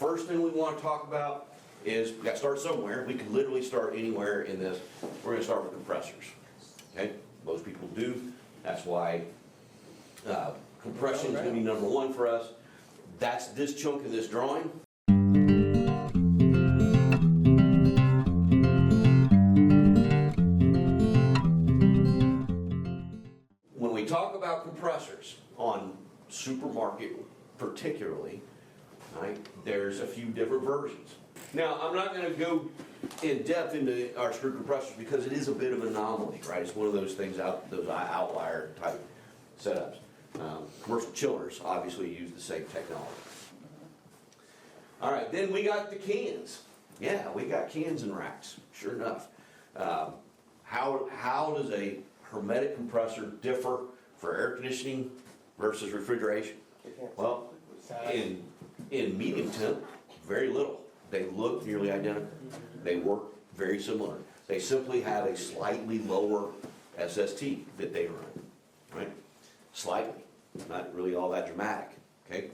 first thing we want to talk about is, we got to start somewhere. We can literally start anywhere in this. We're going to start with compressors. Okay? Most people do. That's why compression is going to be number one for us. That's this chunk of this drawing. When we talk about compressors on supermarket particularly, right, there's a few different versions. Now, I'm not going to go in depth into our screw compressors because it is a bit of an anomaly, right? It's one of those things, those outlier type setups. Commercial chillers obviously use the same technology. All right, then we got the cans. Yeah, we got cans and racks, sure enough. How does a hermetic compressor differ for air conditioning versus refrigeration? Well, in medium temp, very little. They look nearly identical. They work very similar. They simply have a slightly lower SST that they run, right? Slightly, not really all that dramatic, okay?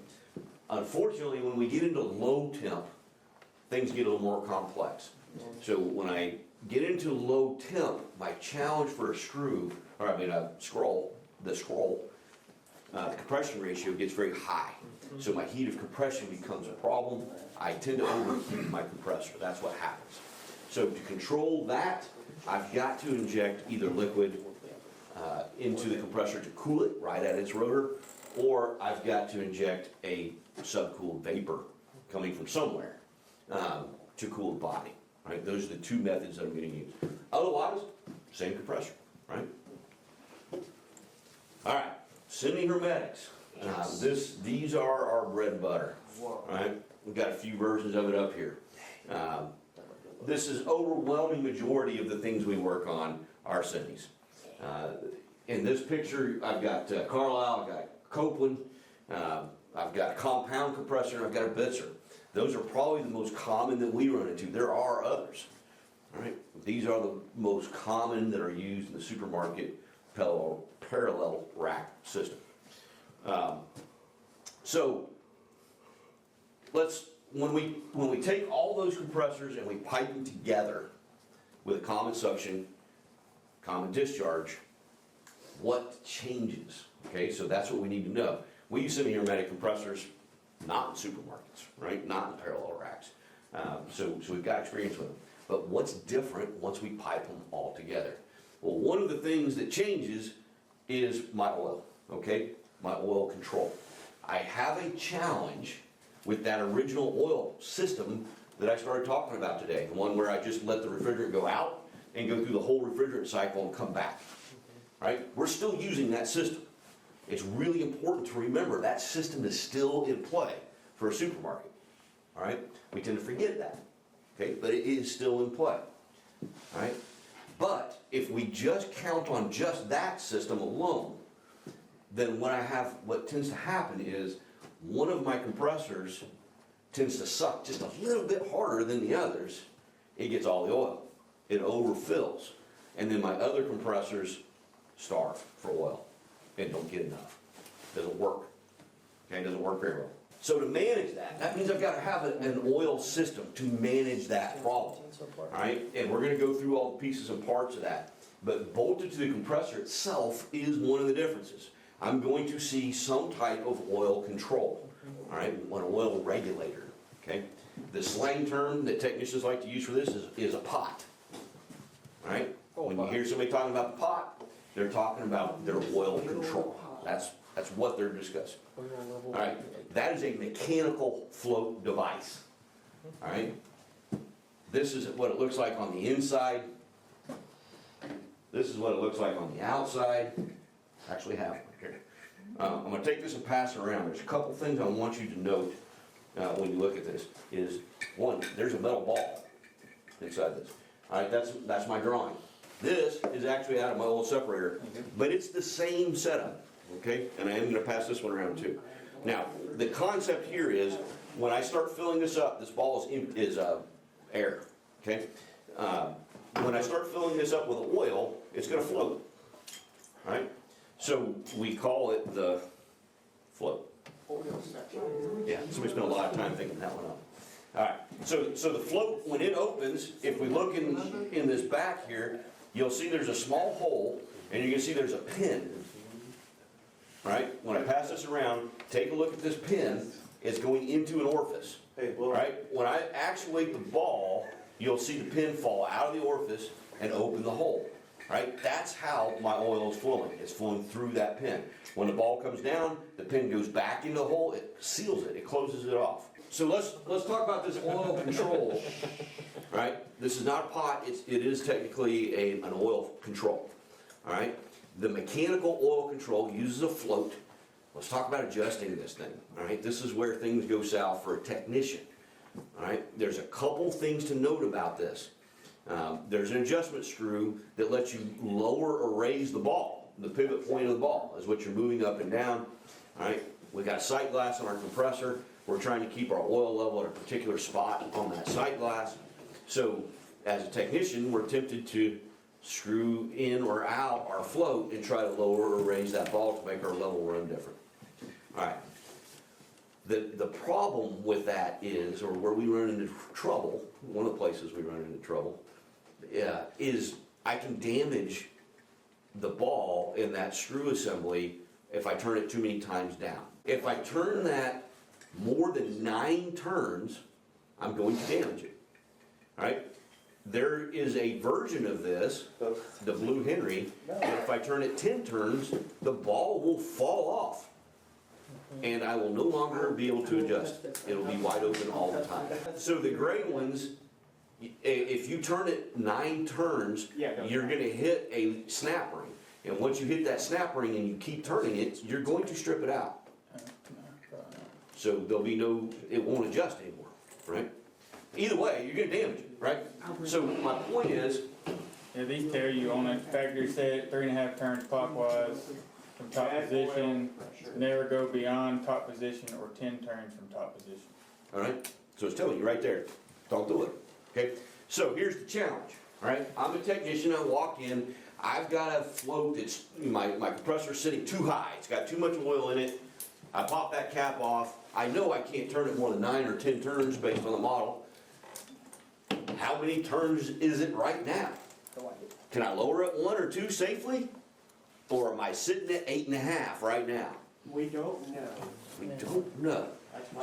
Unfortunately, when we get into low temp, things get a little more complex. So when I get into low temp, my challenge for a screw, or I mean a scroll, the compression ratio gets very high. So my heat of compression becomes a problem. I tend to overheat my compressor. That's what happens. So to control that, I've got to inject either liquid into the compressor to cool it right at its rotor, or I've got to inject a subcooled vapor coming from somewhere to cool the body. Right? Those are the two methods that I'm going to use. Otherwise, same compressor, right? All right, semi-hermetics. These are our bread and butter, right? We've got a few versions of it up here. This is overwhelming majority of the things we work on are semis. In this picture, I've got Carlisle, I've got Copeland, I've got a compound compressor, and I've got a Bitzer. Those are probably the most common that we run into. There are others, right? These are the most common that are used in the supermarket parallel rack system. So when we take all those compressors and we pipe them together with a common suction, common discharge, what changes? Okay, so that's what we need to know. We use semi-hermetic compressors, not in supermarkets, right? Not in parallel racks. So we've got experience with them. But what's different once we pipe them all together? Well, one of the things that changes is my oil, okay? My oil control. I have a challenge with that original oil system that I started talking about today, the one where I just let the refrigerant go out and go through the whole refrigerant cycle and come back, right? We're still using that system. It's really important to remember that system is still in play for a supermarket, all right? We tend to forget that, okay? But it is still in play, all right? But if we just count on just that system alone, then what tends to happen is one of my compressors tends to suck just a little bit harder than the others. It gets all the oil. It overfills. And then my other compressors starve for oil and don't get enough. Doesn't work. Okay, doesn't work very well. So to manage that means I've got to have an oil system to manage that problem. All right, and we're going to go through all the pieces and parts of that. But bolted to the compressor itself is one of the differences. I'm going to see some type of oil control, all right, an oil regulator, okay? The slang term that technicians like to use for this is a pot, all right? When you hear somebody talking about the pot, they're talking about their oil control. That's what they're discussing. All right, that is a mechanical float device, all right? This is what it looks like on the inside. This is what it looks like on the outside. Actually have one here. I'm going to take this and pass it around. There's a couple things I want you to note when you look at this. Is one, there's a metal ball inside this. All right, that's my drawing. This is actually out of my oil separator, but it's the same setup. Okay, and I am going to pass this one around too. Now, the concept here is when I start filling this up, this ball is air. Okay, when I start filling this up with oil, it's going to float. All right. So we call it the float. Yeah, somebody spent a lot of time thinking that one up. All right, so the float, when it opens, if we look in this back here, you'll see there's a small hole, and you can see there's a pin. All right, when I pass this around, take a look at this pin, it's going into an orifice. All right, when I actuate the ball, you'll see the pin fall out of the orifice and open the hole. Right, that's how my oil is flowing. It's flowing through that pin. When the ball comes down, the pin goes back into the hole, it seals it, it closes it off. So let's talk about this oil control. Right, this is not a pot, it is technically an oil control. All right, the mechanical oil control uses a float. Let's talk about adjusting this thing. All right, this is where things go south for a technician. All right, there's a couple things to note about this. There's an adjustment screw that lets you lower or raise the ball. The pivot point of the ball is what you're moving up and down. All right, we got a sight glass on our compressor. We're trying to keep our oil level at a particular spot on that sight glass. So as a technician, we're tempted to screw in or out our float and try to lower or raise that ball to make our level run different. All right. The problem with that is, or where we run into trouble, one of the places we run into trouble, is I can damage the ball in that screw assembly if I turn it too many times down. If I turn that more than 9 turns, I'm going to damage it. All right? There is a version of this, the Blue Henry, that if I turn it 10 turns, the ball will fall off. And I will no longer be able to adjust. It'll be wide open all the time. So the gray ones, if you turn it 9 turns, you're going to hit a snap ring. And once you hit that snap ring and you keep turning it, you're going to strip it out. So there'll be it won't adjust anymore, right? Either way, you're going to damage it, right? So my point is, Yeah, these tell you on a factory set, 3.5 turns clockwise from top position, never go beyond top position, or 10 turns from top position. all right? So it's telling you right there, don't do it, okay? So here's the challenge, all right? I'm a technician, I walk in, I've got a float that's, my compressor's sitting too high, it's got too much oil in it, I pop that cap off, I know I can't turn it more than 9 or 10 turns based on the model. How many turns is it right now? Can I lower it 1 or 2 safely? Or am I sitting at 8.5 right now? We don't know. We don't know.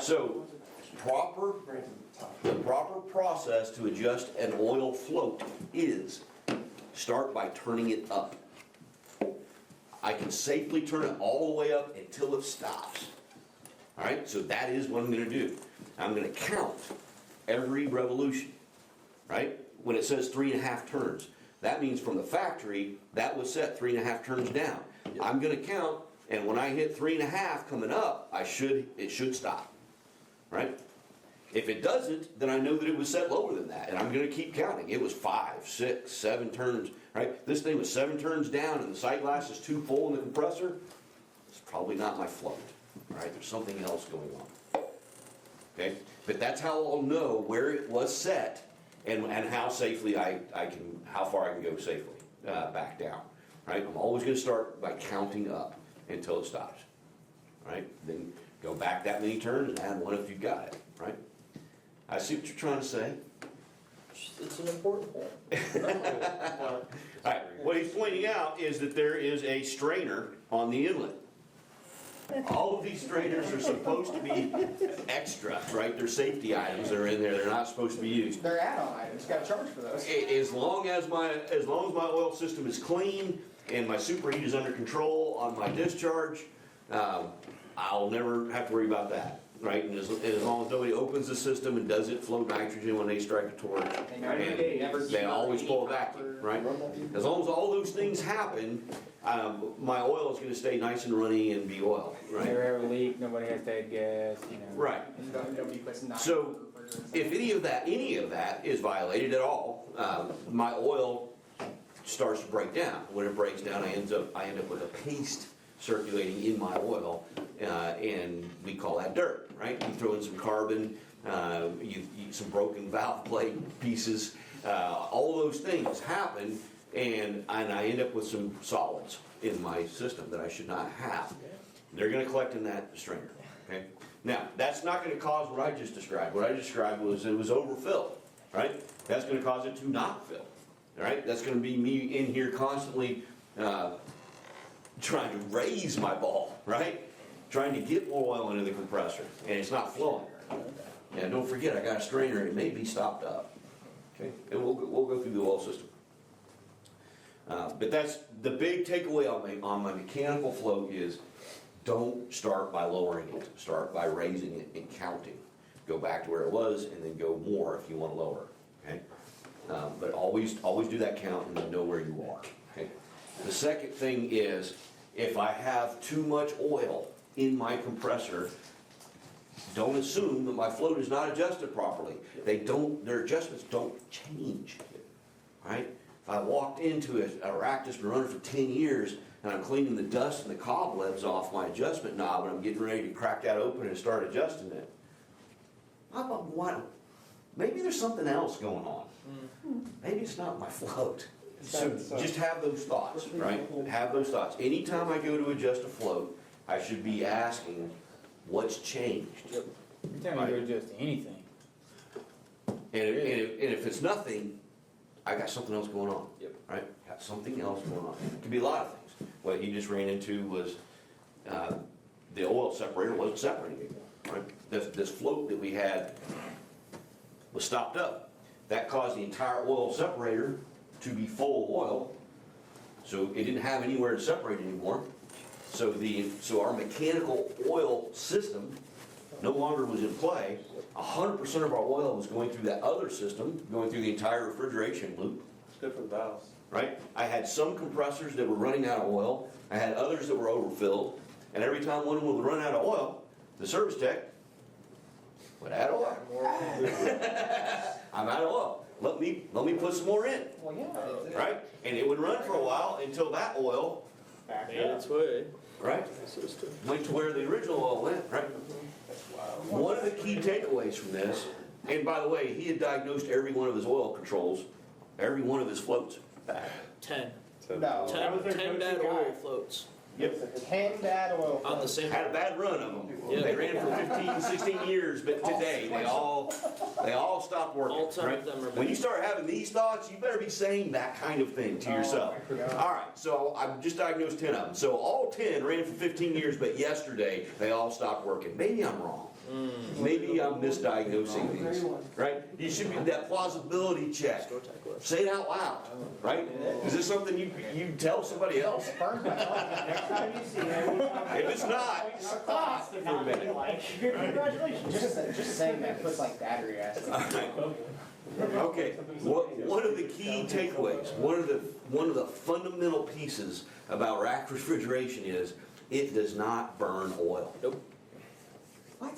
So, the proper process to adjust an oil float is start by turning it up. I can safely turn it all the way up until it stops. All right, so that is what I'm going to do. I'm going to count every revolution, right? When it says 3.5 turns, that means from the factory, that was set 3.5 turns down. I'm going to count, and when I hit 3.5 coming up, it should stop, right? If it doesn't, then I know that it was set lower than that, and I'm going to keep counting. It was 5, 6, 7 turns, right? This thing was 7 turns down, and the sight glass is too full in the compressor. It's probably not my float, right? There's something else going on, okay? But that's how I'll know where it was set and how safely how far I can go safely back down, right? I'm always going to start by counting up until it stops, right? Then go back that many turns and add 1 if you've got it, right? I see what you're trying to say. It's an important point. All right, what he's pointing out is that there is a strainer on the inlet. All of these strainers are supposed to be extra, right? They're safety items that are in there. They're not supposed to be used. They're add-on items, got to charge for those. As long as my oil system is clean and my superheat is under control on my discharge, I'll never have to worry about that, right? And as long as nobody opens the system and does it flow nitrogen when they strike a torch, and they always pull a vacuum, right? As long as all those things happen, my oil is going to stay nice and runny and be oil, right? Never have a leak, nobody has to add gas, you know. Right. Nobody puts 9. So, if any of that is violated at all, my oil starts to break down. When it breaks down, I end up with a paste circulating in my oil, and we call that dirt, right? You throw in some carbon, some broken valve plate pieces, all those things happen, and I end up with some solids in my system that I should not have. They're going to collect in that strainer, okay? Now, that's not gonna cause what I just described. What I described was it was overfilled, right? That's gonna cause it to not fill, all right? That's gonna be me in here constantly, trying to raise my ball, right? Trying to get more oil into the compressor, and it's not flowing. And don't forget, I got a strainer, it may be stopped up, okay? And we'll go through the oil system. But that's, the big takeaway on my mechanical flow is, don't start by lowering it, start by raising it and counting. Go back to where it was and then go more if you want to lower, okay? But always do that count and then know where you are, okay? The second thing is, if I have too much oil in my compressor, don't assume that my float is not adjusted properly. Their adjustments don't change, right? If I walked into a rack that's been running for 10 years and I'm cleaning the dust and the cobwebs off my adjustment knob and I'm getting ready to crack that open and start adjusting it, maybe there's something else going on. Maybe it's not my float. So just have those thoughts, right? Have those thoughts. Anytime I go to adjust a float, I should be asking, what's changed? Anytime you go adjust anything. And if it's nothing, I got something else going on. Yep. Right? Got something else going on. It could be a lot of things. What he just ran into was the oil separator wasn't separating anymore. Right? This float that we had was stopped up. That caused the entire oil separator to be full of oil, so it didn't have anywhere to separate anymore. So our mechanical oil system no longer was in play. 100% of our oil was going through that other system, going through the entire refrigeration loop. It's good for the valves. Right? I had some compressors that were running out of oil. I had others that were overfilled. And every time one of them would run out of oil, the service tech would add oil. I'm out of oil. Let me put some more in. Well, yeah. Right? And it would run for a while until that oil, Back Made up. its way. right, went to where the original oil went, right? One of the key takeaways from this, and by the way, he had diagnosed every one of his oil controls, every one of his floats bad. 10. No, that was their 10 bad go-to oil guy. floats 10 bad oil on the floats. same. Had a bad run of them. Yeah. They ran for 15, 16 years, but today they all stopped working. All 10 right? of them are When you bad. start having these thoughts, you better be saying that kind of thing to yourself. my God. All right, so I've just diagnosed 10 of them. So all 10 ran for 15 years, but yesterday they all stopped working. Maybe I'm wrong. Maybe I'm misdiagnosing these, right? You should be that plausibility check. Say it out loud, right? Is this something you tell somebody else? Burns my tongue. Next time you see him. If it's not, Stop. for a minute. Congratulations. Just saying that puts like battery acid. Okay, one of the key takeaways, one of the fundamental pieces about rack refrigeration is it does not burn oil. Nope.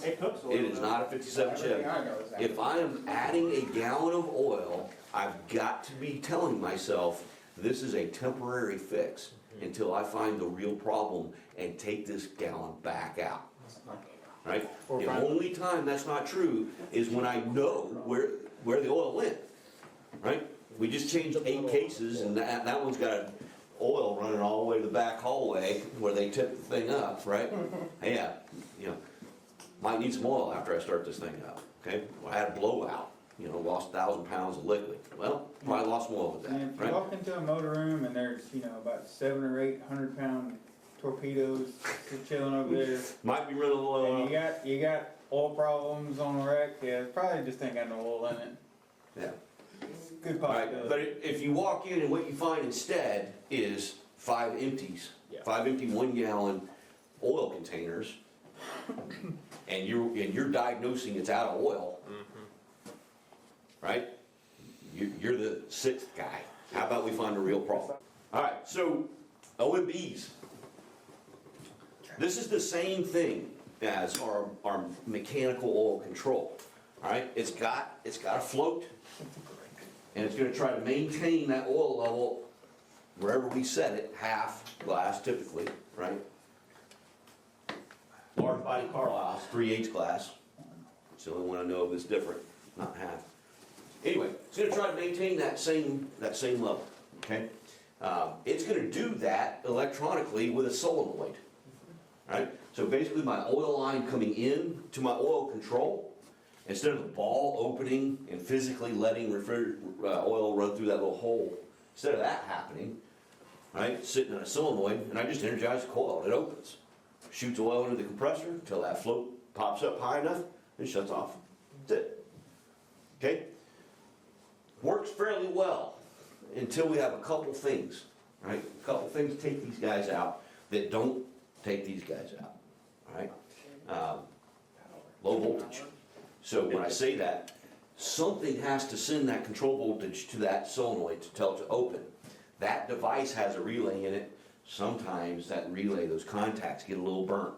It cooks oil. It is not a 57 Chevy. Everything I know is that. If I am adding a gallon of oil, I've got to be telling myself, this is a temporary fix until I find the real problem and take this gallon back out. Right? The only time that's not true is when I know where the oil went. Right? We just changed 8 cases and that one's got oil running all the way to the back hallway where they tip the thing up, right? Yeah, might need some oil after I start this thing up, okay? I had a blowout, lost 1,000 pounds of liquid. Well, probably lost some oil with And that, if you right? walk into a motor room and there's, about 7 or 8 100-pound torpedoes chilling over there, Might be running a little and oil. you got oil problems on the wreck, yeah, probably just ain't got no oil in it. Yeah. Good All right, possibility. but if you walk in and what you find instead is 5 empties, Yeah. 5 empty 1-gallon oil containers, and you're diagnosing it's out of oil, right? You're the 6th guy. How about we find a real problem? All right, so OMBs. This is the same thing as our mechanical oil control. All right, it's got a float, and it's going to try to maintain that oil level wherever we set it, half glass typically, right? Large body Carlisle, 3/8 glass. It's the only one I know of that's different, not half. Anyway, it's going to try to maintain that same level, okay? It's going to do that electronically with a solenoid, right? So basically my oil line coming in to my oil control, instead of the ball opening and physically letting oil run through that little hole, instead of that happening, right, sitting in a solenoid, and I just energize the coil, it opens. Shoots oil into the compressor until that float pops up high enough and shuts off. That's it. Okay? Works fairly well until we have a couple things, right? A couple things take these guys out that don't take these guys out, all right? Low voltage. So when I say that, something has to send that control voltage to that solenoid to tell it to open. That device has a relay in it. Sometimes that relay, those contacts get a little burnt,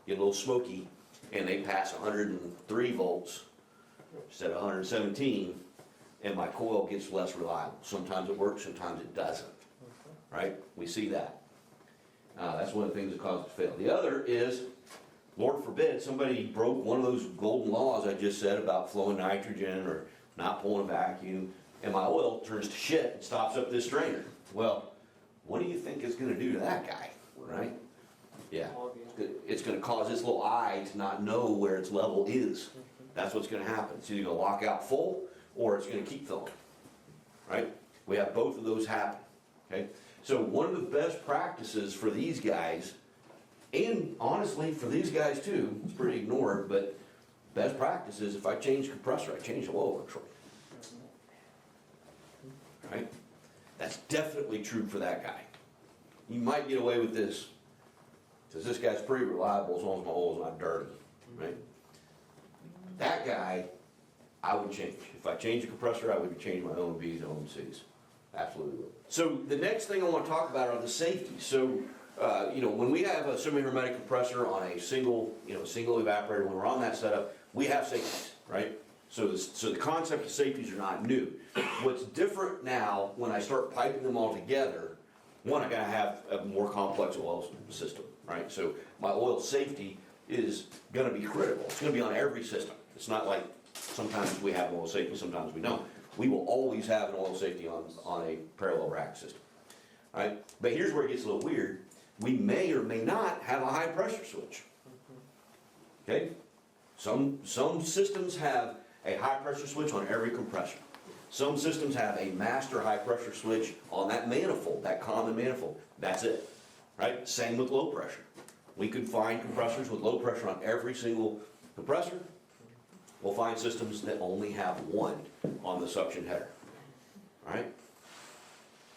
get a little smoky, and they pass 103 volts instead of 117, and my coil gets less reliable. Sometimes it works, sometimes it doesn't, right? We see that. That's one of the things that causes it to fail. The other is, Lord forbid, somebody broke one of those golden laws I just said about flowing nitrogen or not pulling a vacuum, and my oil turns to shit and stops up this strainer. Well, what do you think it's going to do to that guy, right? Yeah, it's going to cause this little eye to not know where its level is. That's what's going to happen. It's either going to lock out full or it's going to keep filling, right? We have both of those happen, okay? So one of the best practices for these guys, and honestly for these guys too, it's pretty ignored, but best practice is if I change compressor, I change the oil control, right? That's definitely true for that guy. You might get away with this, because this guy's pretty reliable as long as my oil's not dirty, right? That guy, I would change. If I change the compressor, I would change my own B's and own C's. Absolutely would. So the next thing I want to talk about are the safeties. So, when we have a semi-hermetic compressor on a single evaporator, when we're on that setup, we have safeties, right? So the concept of safeties are not new. What's different now, when I start piping them all together, one, I gotta have a more complex oil system, right? So my oil safety is gonna be critical. It's gonna be on every system. It's not like sometimes we have oil safety, sometimes we don't. We will always have an oil safety on a parallel rack system, right? But here's where it gets a little weird. We may or may not have a high pressure switch, okay? Some systems have a high pressure switch on every compressor. Some systems have a master high pressure switch on that manifold, that common manifold. That's it, right? Same with low pressure. We could find compressors with low pressure on every single compressor. We'll find systems that only have one on the suction header, all right?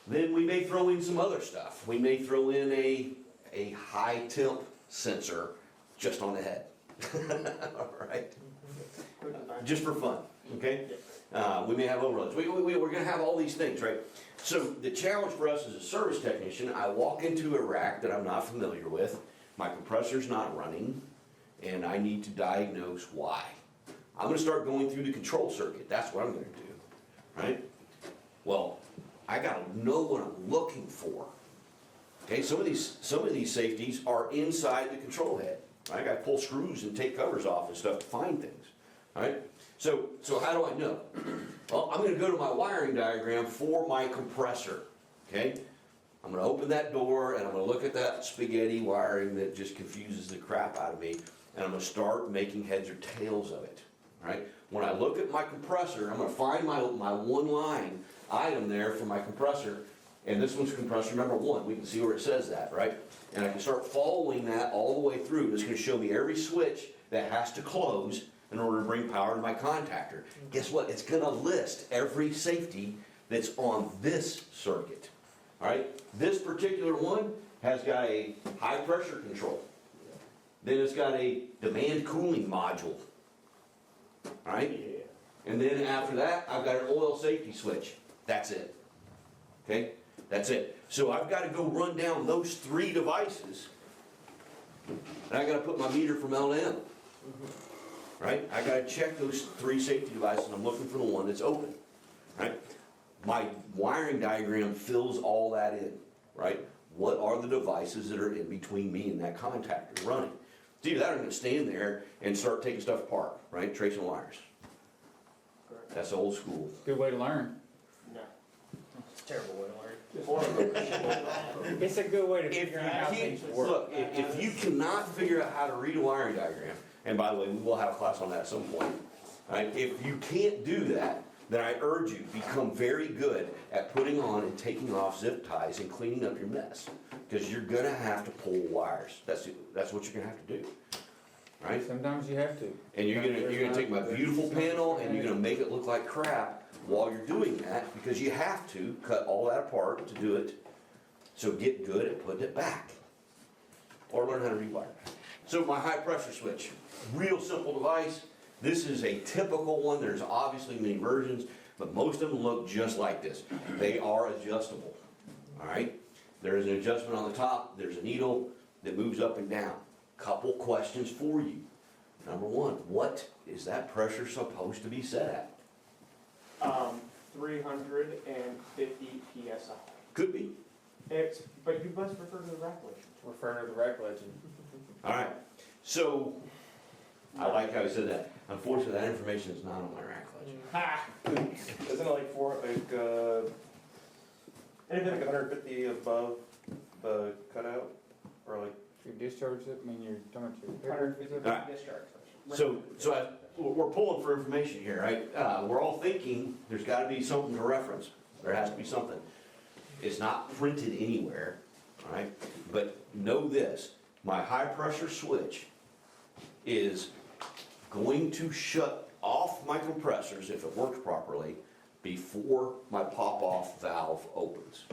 Then we may throw in some other stuff. We may throw in a high temp sensor just on the head, all right? Just for fun, okay? We may have overloads. We're gonna have all these things, right? So the challenge for us as a service technician, I walk into a rack that I'm not familiar with, my compressor's not running, and I need to diagnose why. I'm gonna start going through the control circuit. That's what I'm gonna do, right? Well, I gotta know what I'm looking for. Okay, some of these safeties are inside the control head. I gotta pull screws and take covers off and stuff to find things, all right? So how do I know? Well, I'm gonna go to my wiring diagram for my compressor, okay? I'm gonna open that door and I'm gonna look at that spaghetti wiring that just confuses the crap out of me, and I'm gonna start making heads or tails of it, all right? When I look at my compressor, I'm gonna find my one line item there for my compressor, and this one's compressor number 1. We can see where it says that, right? And I can start following that all the way through. It's gonna show me every switch that has to close in order to bring power to my contactor. Guess what? It's gonna list every safety that's on this circuit, all right? This particular one has got a high pressure control. Then it's got a demand cooling module, all right? And then after that, I've got an oil safety switch. That's it, okay? That's it. So I've got to go run down those 3 devices, and I got to put my meter from L to M, right? I got to check those 3 safety devices, and I'm looking for the one that's open, right? My wiring diagram fills all that in, right? What are the devices that are in between me and that contactor running? It's either that or I'm going to stand there and start taking stuff apart, right? Tracing wires. That's old school. Good way to learn. No. Terrible way to learn. It's a good way to If figure you out how things can't, work. look, if you cannot figure out how to read a wiring diagram, and by the way, we will have a class on that at some point, right? If you can't do that, then I urge you, become very good at putting on and taking off zip ties and cleaning up your mess. Because you're gonna have to pull wires. That's what you're gonna have to do, right? Sometimes you have to. And you're gonna take my beautiful panel and you're gonna make it look like crap while you're doing that, because you have to cut all that apart to do it. So get good at putting it back. Or learn how to rewire. So my high pressure switch, real simple device. This is a typical one. There's obviously many versions, but most of them look just like this. They are adjustable, all right? There is an adjustment on the top. There's a needle that moves up and down. Couple questions for you. Number one, what is that pressure supposed to be set at? 350 PSI. Could be. But you must refer to the rack legend. Refer to the rec legend. All right. So, I like how you said that. Unfortunately, that information is not on my rack legend. Ha! Isn't it like anything like 150 above the cutout, or like? Your discharge zip, I mean, you're talking about your. 150 All right. discharge. So we're pulling for information here, right? We're all thinking there's gotta be something to reference. There has to be something. It's not printed anywhere, all right? But know this, my high pressure switch is going to shut off my compressors, if it works properly, before my pop-off valve opens.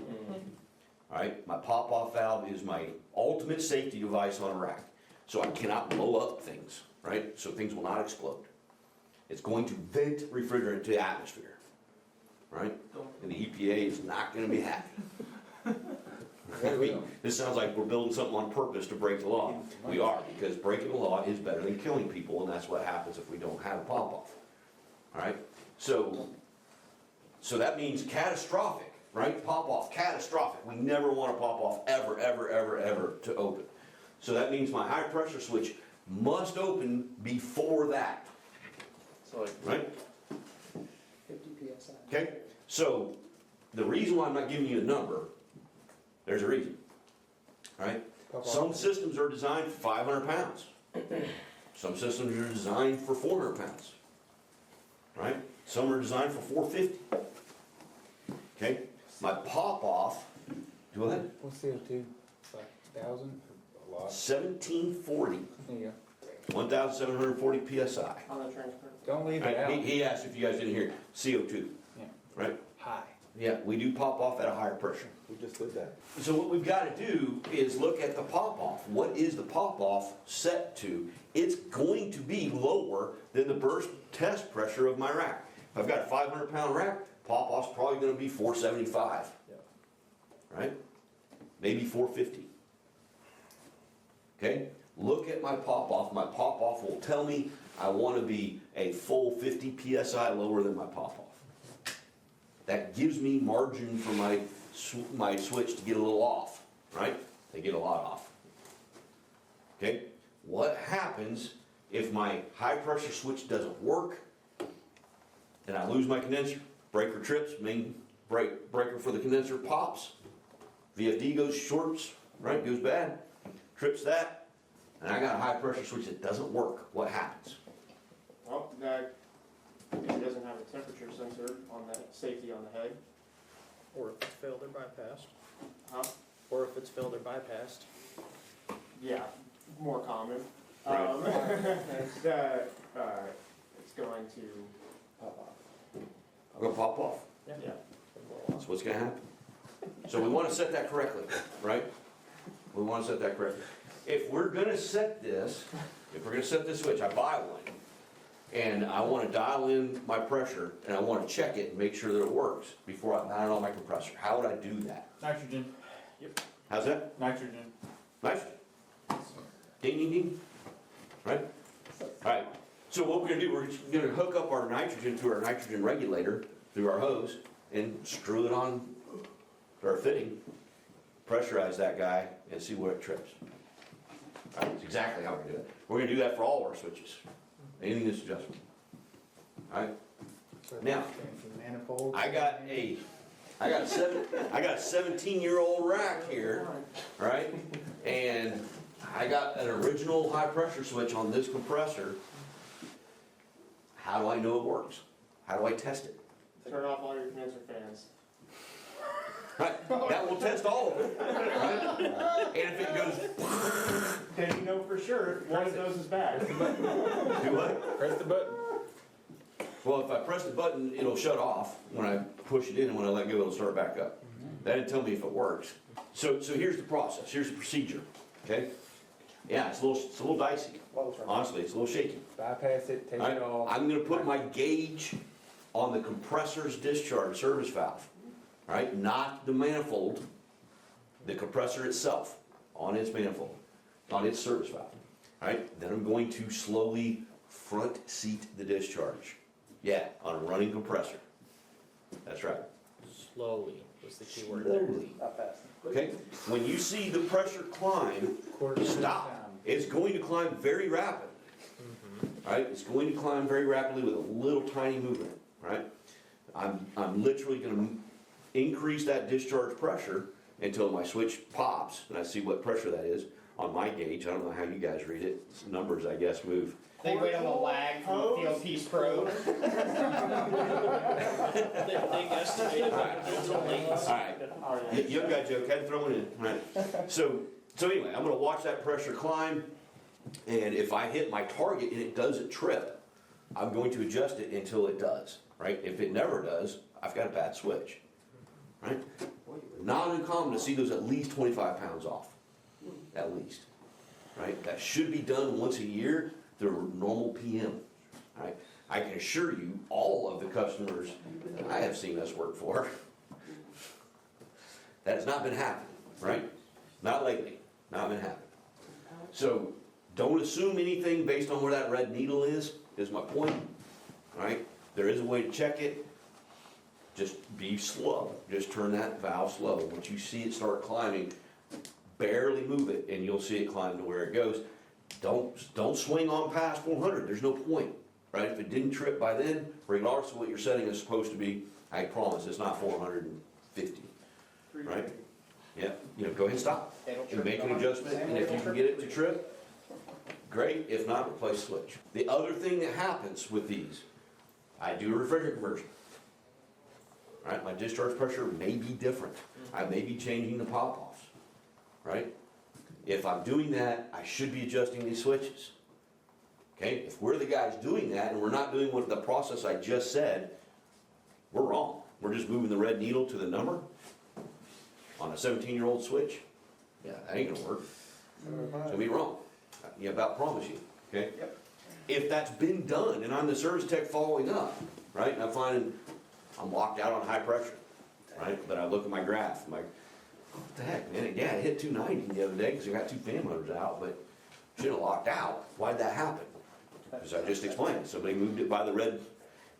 All right, my pop-off valve is my ultimate safety device on a rack. So I cannot blow up things, right? So things will not explode. It's going to vent refrigerant to the atmosphere, right? And the EPA is not gonna be happy. I mean, this sounds like we're building something on purpose to break the law. We are, because breaking the law is better than killing people, and that's what happens if we don't have a pop-off. All right, so that means catastrophic, right? Pop-off, catastrophic. We never want a pop-off ever, ever, ever, ever to open. So that means my high pressure switch must open before that, So like, right? 50 PSI. Okay, so the reason why I'm not giving you a number, there's a reason, right? Some systems are designed for 500 pounds. Some systems are designed for 400 pounds, right? Some are designed for 450. Okay, my pop-off, go ahead, What's CO2? Like 1,000? A lot. 1740, There you 1,740 PSI. On the transfer. go. Don't leave it Right, out. he asked if you guys didn't hear, CO2, Yeah. right? High. Yeah, we do pop-off at a higher pressure. we just did that. So what we've got to do is look at the pop-off. What is the pop-off set to? It's going to be lower than the burst test pressure of my rack. If I've got a 500-pound rack, pop-off's probably going to be 475, right? Maybe 450. Okay? Look at my pop-off. My pop-off will tell me I want to be a full 50 PSI lower than my pop-off. That gives me margin for my switch to get a little off, right? They get a lot off. Okay? What happens if my high pressure switch doesn't work and I lose my condenser? Breaker trips, main breaker for the condenser pops. VFD goes shorts, right? Goes bad. Trips that. And I got a high pressure switch that doesn't work. What happens? Well, that, if it doesn't have a temperature sensor on that safety on the head. Or if it's failed or bypassed. Huh? Or if it's failed or bypassed. Yeah, more common. Right. That, it's going to pop off. I'm gonna pop off. Yeah. That's what's gonna happen. So we wanna set that correctly, right? We wanna set that correctly. If we're gonna set this switch, I buy one, and I wanna dial in my pressure, and I wanna check it and make sure that it works before I mount it on my compressor. How would I do that? Nitrogen. How's that? Nitrogen. Nitrogen. Ding, ding, ding. Right? Alright, so what we're gonna do, we're just gonna hook up our nitrogen to our nitrogen regulator through our hose and screw it on our fitting, pressurize that guy, and see where it trips. Right, that's exactly how we're gonna do it. We're gonna do that for all of our switches. Anything that's adjustable. Alright? Now, Fancy manifold. I got a I got a 17-year-old rack here, right? And I got an original high pressure switch on this compressor. How do I know it works? How do I test it? Turn off all your condenser fans. Right? That will test all of it, right? And if it goes, Then you know for sure one of those is bad. do what? Press the button. Well, if I press the button, it'll shut off when I push it in, and when I let go, it'll start back up. That didn't tell me if it works. So here's the process, here's the procedure, okay? Yeah, it's a little dicey. Honestly, it's a little shaky. Bypass it, take it off. I'm gonna put my gauge on the compressor's discharge service valve, right? Not the manifold, the compressor itself, on its manifold, on its service valve, right? Then I'm going to slowly front seat the discharge. Yeah, on a running compressor. That's right. Slowly was the key word there. Slowly. Okay? When you see the pressure climb, stop. It's going to climb very rapidly. Right? It's going to climb very rapidly with a little tiny movement. Right? I'm literally going to increase that discharge pressure until my switch pops and I see what pressure that is on my gauge. I don't know how you guys read it. It's numbers, I guess, move. They wait on the lag from the field piece probe. They estimated mental latency. All right. Young guy joke, had to throw it in. Right. So anyway, I'm gonna watch that pressure climb, and if I hit my target and it doesn't trip, I'm going to adjust it until it does, right? If it never does, I've got a bad switch, right? Not uncommon to see those at least 25 pounds off, at least, right? That should be done once a year through normal PM, right? I can assure you, all of the customers that I have seen us work for, that has not been happening, right? Not lately, not been happening. So don't assume anything based on where that red needle is my point, right? There is a way to check it. Just be slow. Just turn that valve slow. Once you see it start climbing, barely move it and you'll see it climb to where it goes. Don't swing on past 400. There's no point, right? If it didn't trip by then, regardless of what your setting is supposed to be, I promise it's not 450, right? Yeah, go ahead and stop. And make an adjustment, and if you can get it to trip, great. If not, replace the switch. The other thing that happens with these, I do a refrigerant conversion. Right, my discharge pressure may be different. I may be changing the pop-offs, right? If I'm doing that, I should be adjusting these switches. Okay, if we're the guys doing that and we're not doing what the process I just said, we're wrong. We're just moving the red needle to the number on a 17-year-old switch. Yeah, that ain't gonna work. It's gonna be wrong. You about promise you, okay? Yep. If that's been done and I'm the service tech following up, right, and I'm finding I'm locked out on high pressure, right? But I look at my graph, I'm like, what the heck, man? Yeah, I hit 290 the other day because I got 2 fan motors out, but should have locked out. Why'd that happen? Because I just explained. Somebody moved it by the red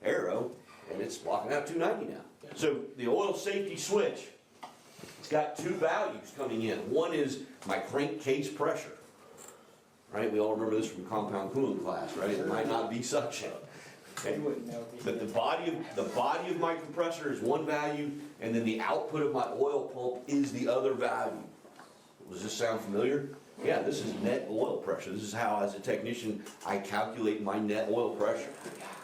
arrow, and it's blocking out 290 now. So the oil safety switch, it's got 2 values coming in. One is my crankcase pressure, right? We all remember this from compound cooling class, right? It might not be suction. Okay. But the body of my compressor is one value, and then the output of my oil pump is the other value. Does this sound familiar? Yeah, this is net oil pressure. This is how, as a technician, I calculate my net oil pressure.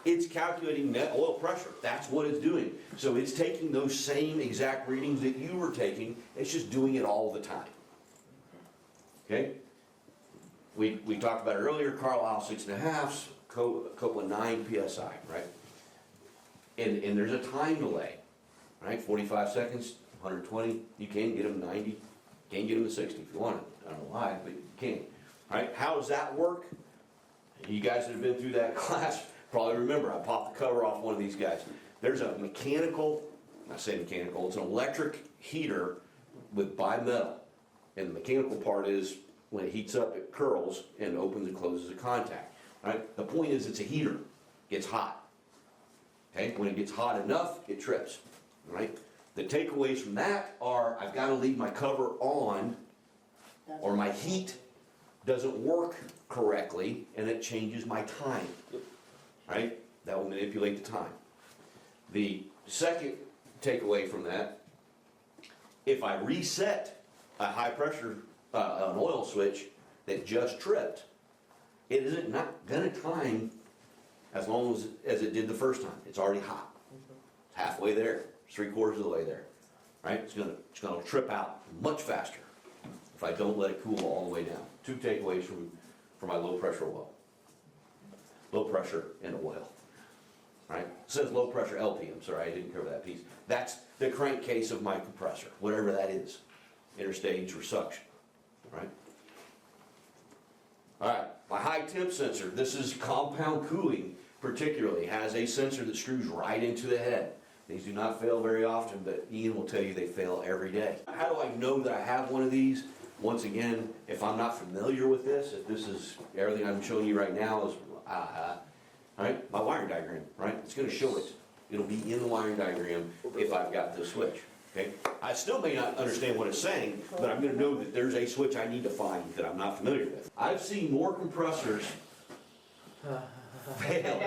It's calculating net oil pressure. That's what it's doing. So it's taking those same exact readings that you were taking. It's just doing it all the time. Okay? We talked about it earlier. Carlisle 6.5s. Copeland 9 PSI, right? And there's a time delay, right? 45 seconds, 120. You can get them 90. You can get them to 60 if you want it. I don't know why, but you can. Right? How does that work? You guys that have been through that class probably remember. I popped the cover off one of these guys. There's a mechanical, I say mechanical, it's an electric heater with bimetal. And the mechanical part is when it heats up, it curls and opens and closes a contact. Right? The point is it's a heater. It gets hot. Okay? When it gets hot enough, it trips. Right? The takeaways from that are I've got to leave my cover on or my heat doesn't work correctly and it changes my time. Right? That will manipulate the time. The second takeaway from that If I reset a high pressure, an oil switch that just tripped, it isn't not gonna time as long as it did the first time. It's already hot. It's halfway there, it's 3/4 of the way there, right? It's gonna trip out much faster if I don't let it cool all the way down. Two takeaways from my low pressure oil. Low pressure in oil, right? It says low pressure LP, I'm sorry, I didn't cover that piece. That's the crankcase of my compressor, whatever that is, interstage or suction, right? All right, my high temp sensor, this is compound cooling particularly, has a sensor that screws right into the head. These do not fail very often, but Ian will tell you they fail every day. How do I know that I have one of these? Once again, if I'm not familiar with this, if this is, everything I'm showing you right now is, right, my wiring diagram, right? It's gonna show it. It'll be in the wiring diagram if I've got this switch, okay? I still may not understand what it's saying, but I'm gonna know that there's a switch I need to find that I'm not familiar with. I've seen more compressors fail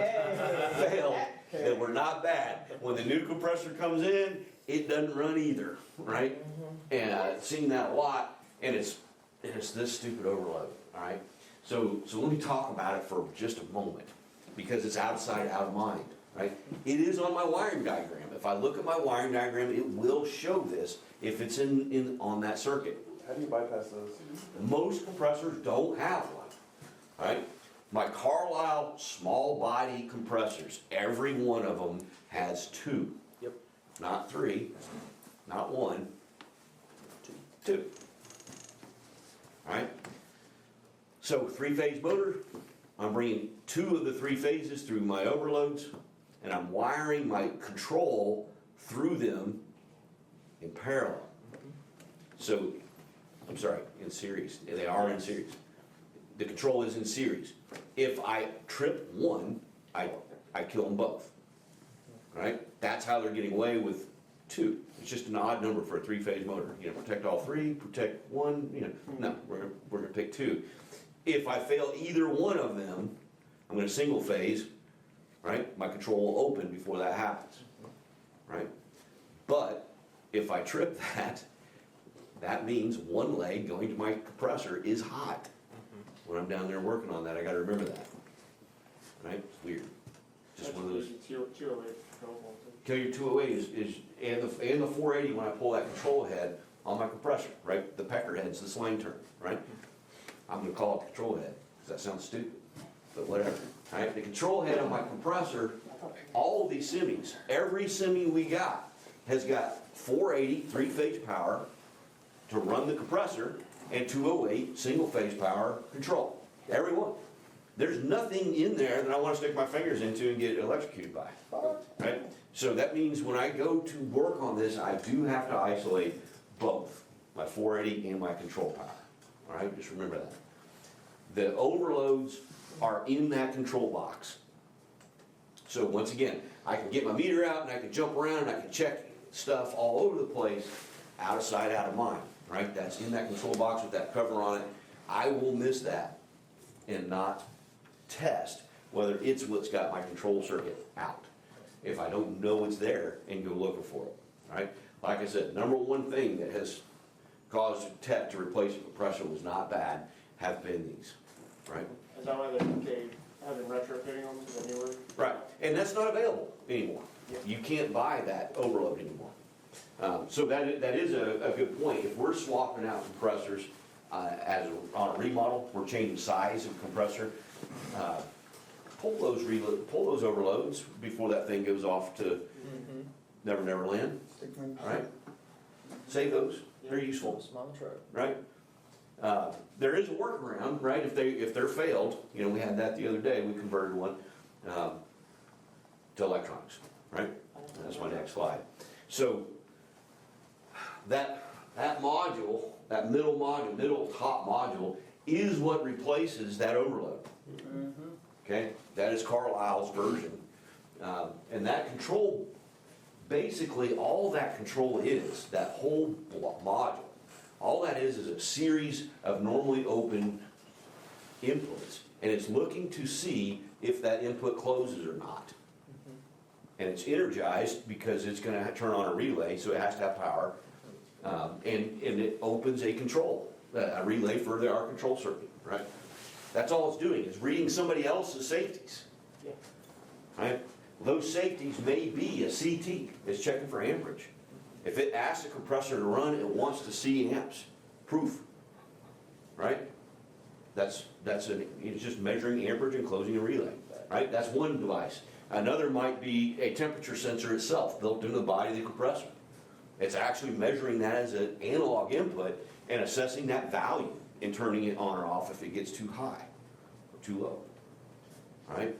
that were not bad. When the new compressor comes in, it doesn't run either, right? And I've seen that a lot, and it's this stupid overload, all right? So let me talk about it for just a moment, because it's out of sight, out of mind, right? It is on my wiring diagram. If I look at my wiring diagram, it will show this if it's on that circuit. How do you bypass those? Most compressors don't have one, right? My Carlisle small body compressors, every one of them has two. Yep. Not three, not one, two. Alright? So three-phase motor, I'm bringing two of the three phases through my overloads, and I'm wiring my control through them in parallel. So, I'm sorry, in series, they are in series. The control is in series. If I trip one, I kill them both, right? That's how they're getting away with two. It's just an odd number for a three-phase motor. You know, protect all three, protect one, you know. No, we're gonna pick two. If I fail either one of them, I'm gonna single phase, right? My control will open before that happens, right? But if I trip that means one leg going to my compressor is hot. When I'm down there working on that, I gotta remember that, right? It's weird. Just one of those. 208 control voltage. Kill your 208 is and the 480 when I pull that control head on my compressor, right? The pecker head's the slang term, right? I'm gonna call it the control head, because that sounds stupid, but whatever. Right? The control head on my compressor, all of these semis, every semi we got has got 480 three-phase power to run the compressor and 208 single-phase power control. Every one. There's nothing in there that I want to stick my fingers into and get electrocuted by. Right? So that means when I go to work on this, I do have to isolate both my 480 and my control power. All right, just remember that. The overloads are in that control box. So once again, I can get my meter out and I can jump around and I can check stuff all over the place, out of sight, out of mind. Right? That's in that control box with that cover on it. I will miss that and not test whether it's what's got my control circuit out if I don't know it's there and go looking for it. Right? Like I said, number one thing that has caused tech to replace a compressor was not bad, have been these. Right? Is that why they have been retrofitting them to the newer? Right. And that's not available anymore. Yeah. You can't buy that overload anymore. So that is a good point. If we're swapping out compressors on a remodel, we're changing size of compressor, pull those overloads before that thing goes off to Never Never Land, right? Save those, they're useful, Small truck. right? There is a workaround, right? If they're failed, you know, we had that the other day, we converted one to electronics, right? That's my next slide. So that module, that middle top module, is what replaces that overload. Okay, that is Carlisle's version, and that control, basically, all that control is that whole module. All that is a series of normally open inputs, and it's looking to see if that input closes or not. And it's energized because it's going to turn on a relay, so it has to have power. And it opens a control, a relay for our control circuit, right? That's all it's doing, is reading somebody else's safeties. Yeah. Right? Those safeties may be a CT, it's checking for amperage. If it asks the compressor to run, it wants to see amps, proof, right? It's just measuring amperage and closing a relay, right? That's one device. Another might be a temperature sensor itself, built into the body of the compressor. It's actually measuring that as an analog input and assessing that value and turning it on or off if it gets too high or too low, right?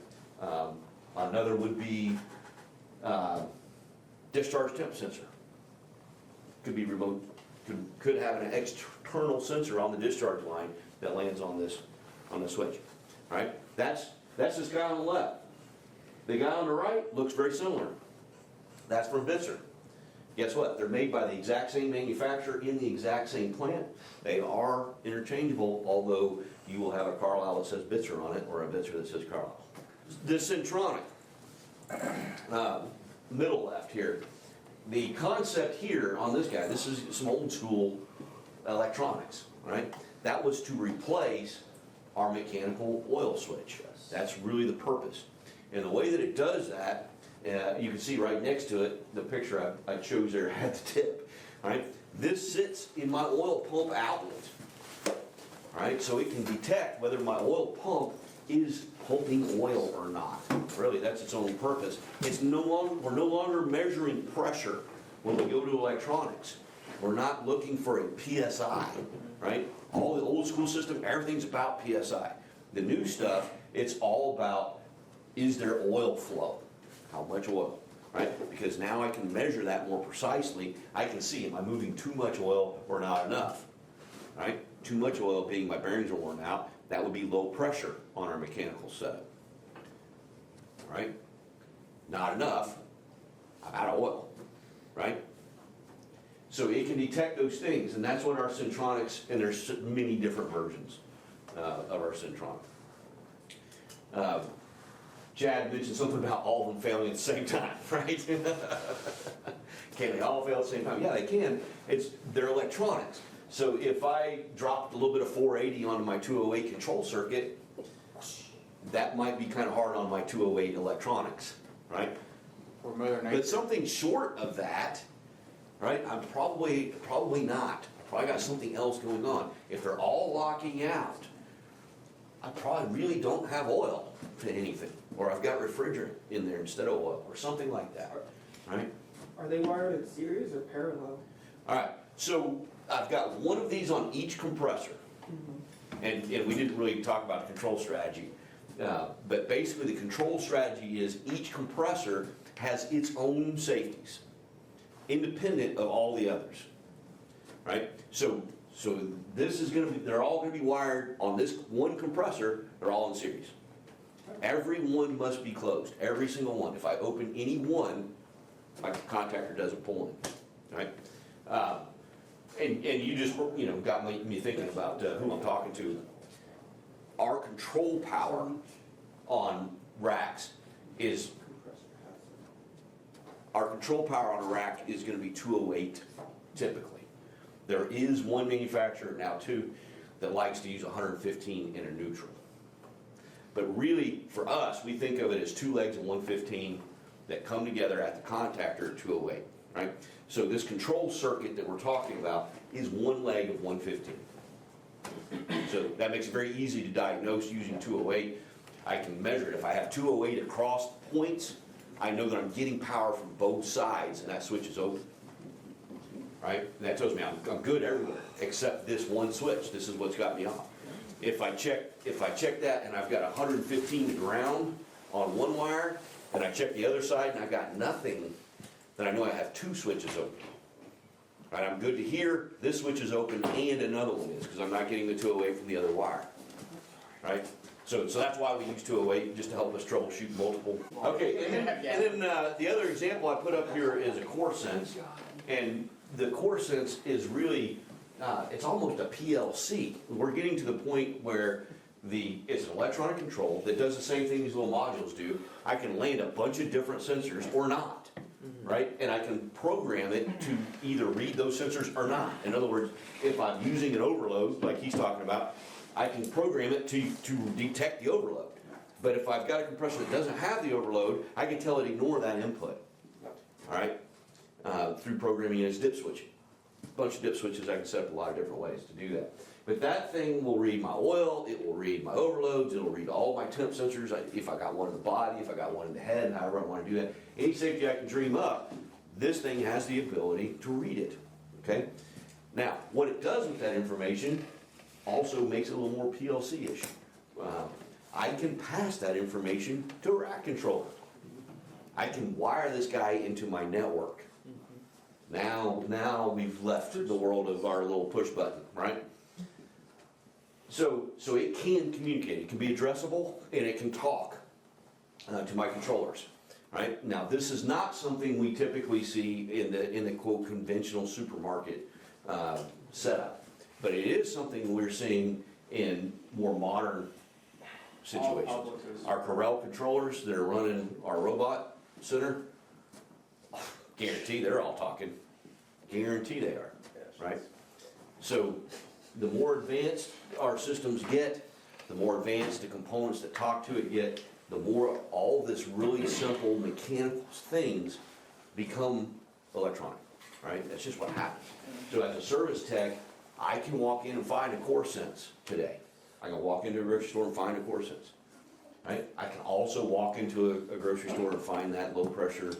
Another would be discharge temp sensor. Could be remote, could have an external sensor on the discharge line that lands on this switch, right? That's this guy on the left. The guy on the right looks very similar. That's from Bitzer. Guess what? They're made by the exact same manufacturer in the exact same plant. They are interchangeable, although you will have a Carlisle that says Bitzer on it or a Bitzer that says Carlisle. The Centronic, middle left here. The concept here on this guy, this is some old school electronics, right? That was to replace our mechanical oil switch. That's really the purpose. And the way that it does that, you can see right next to it, the picture I chose there at the tip, right? This sits in my oil pump outlet, right? So it can detect whether my oil pump is pumping oil or not. Really, that's its own purpose. We're no longer measuring pressure when we go to electronics. We're not looking for a PSI, right? All the old school system, everything's about PSI. The new stuff, it's all about, is there oil flow? How much oil, right? Because now I can measure that more precisely. I can see, am I moving too much oil or not enough, right? Too much oil being my bearings are worn out, that would be low pressure on our mechanical setup, right? Not enough, I'm out of oil, right? So it can detect those things, and that's what our Centronics, and there's many different versions of our Centronic. Chad mentioned something about all of them failing at the same time, right? Can they all fail at the same time? Yeah, they can. They're electronics. So if I dropped a little bit of 480 onto my 208 control circuit, that might be kind of hard on my 208 electronics, right? Or Mother Nature. But something short of that, right, I'm probably not. I probably got something else going on. If they're all locking out, I probably really don't have oil to anything. Or I've got refrigerant in there instead of oil, or something like that, right? Are they wired in series or parallel? All right, so I've got one of these on each compressor. And we didn't really talk about the control strategy. But basically the control strategy is each compressor has its own safeties, independent of all the others, right? So this is gonna be, they're all gonna be wired on this one compressor, they're all in series. Every one must be closed, every single one. If I open any one, my contactor doesn't pull in, right? And you just, got me thinking about who I'm talking to. Our control power on racks is, our control power on a rack is gonna be 208 typically. There is one manufacturer, now two, that likes to use 115 in a neutral. But really, for us, we think of it as two legs of 115 that come together at the contactor at 208, right? So this control circuit that we're talking about is one leg of 115. So that makes it very easy to diagnose using 208. I can measure it. If I have 208 across points, I know that I'm getting power from both sides and that switch is open. Right? And that tells me I'm good everywhere except this one switch. This is what's got me off. If I check that and I've got 115 to ground on one wire, and I check the other side and I've got nothing, then I know I have two switches open. Right? I'm good to here, this switch is open and another one is, because I'm not getting the 208 from the other wire. Right? So that's why we use 208, just to help us troubleshoot multiple. Okay, and then the other example I put up here is a core sense. And the core sense is really, it's almost a PLC. We're getting to the point where it's an electronic control that does the same thing these little modules do. I can land a bunch of different sensors or not. right? And I can program it to either read those sensors or not. In other words, if I'm using an overload, like he's talking about, I can program it to detect the overload. But if I've got a compressor that doesn't have the overload, I can tell it ignore that input, all right? Through programming as dip switching. A bunch of dip switches, I can set up a lot of different ways to do that. But that thing will read my oil, it will read my overloads, it'll read all my temp sensors, if I got one in the body, if I got one in the head, however I want to do that. Any safety I can dream up, this thing has the ability to read it, okay? Now, what it does with that information also makes it a little more PLC-ish. I can pass that information to a rack controller. I can wire this guy into my network. Now we've left the world of our little push button, right? So it can communicate, it can be addressable, and it can talk to my controllers, right? Now, this is not something we typically see in the quote conventional supermarket setup, but it is something we're seeing in more modern situations. Our Corel controllers that are running our robot center, guarantee they're all talking. Guarantee they are, right? So the more advanced our systems get, the more advanced the components that talk to it get, the more all this really simple mechanical things become electronic, right? That's just what happens. So as a service tech, I can walk in and find a core sense today. I can walk into a grocery store and find a core sense, right? I can also walk into a grocery store and find that low pressure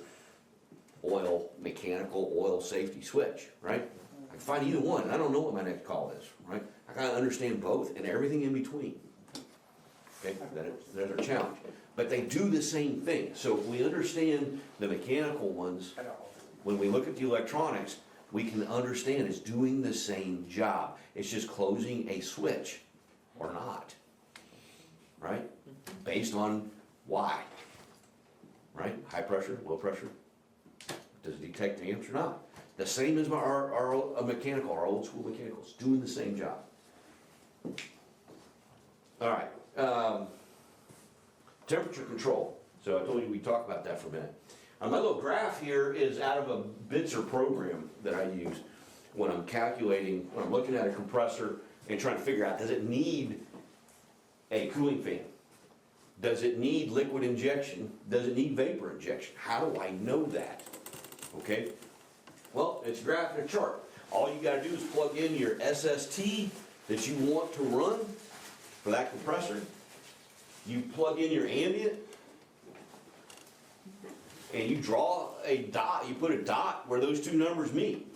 oil, mechanical oil safety switch, right? I can find either one, and I don't know what my next call is, right? I gotta understand both and everything in between. Okay, that's our challenge. But they do the same thing. So if we understand the mechanical ones, when we look at the electronics, we can understand it's doing the same job. It's just closing a switch or not, right? Based on why, right? High pressure, low pressure. Does it detect the amps or not? The same as our mechanical, our old school mechanicals, doing the same job. All right, temperature control. So I told you we'd talk about that for a minute. My little graph here is out of a Bitzer program that I use when I'm calculating, when I'm looking at a compressor and trying to figure out, does it need a cooling fan? Does it need liquid injection? Does it need vapor injection? How do I know that? Okay, well, it's a graph and a chart. All you gotta do is plug in your SST that you want to run for that compressor. You plug in your ambient, and you draw a dot, you put a dot where those two numbers meet.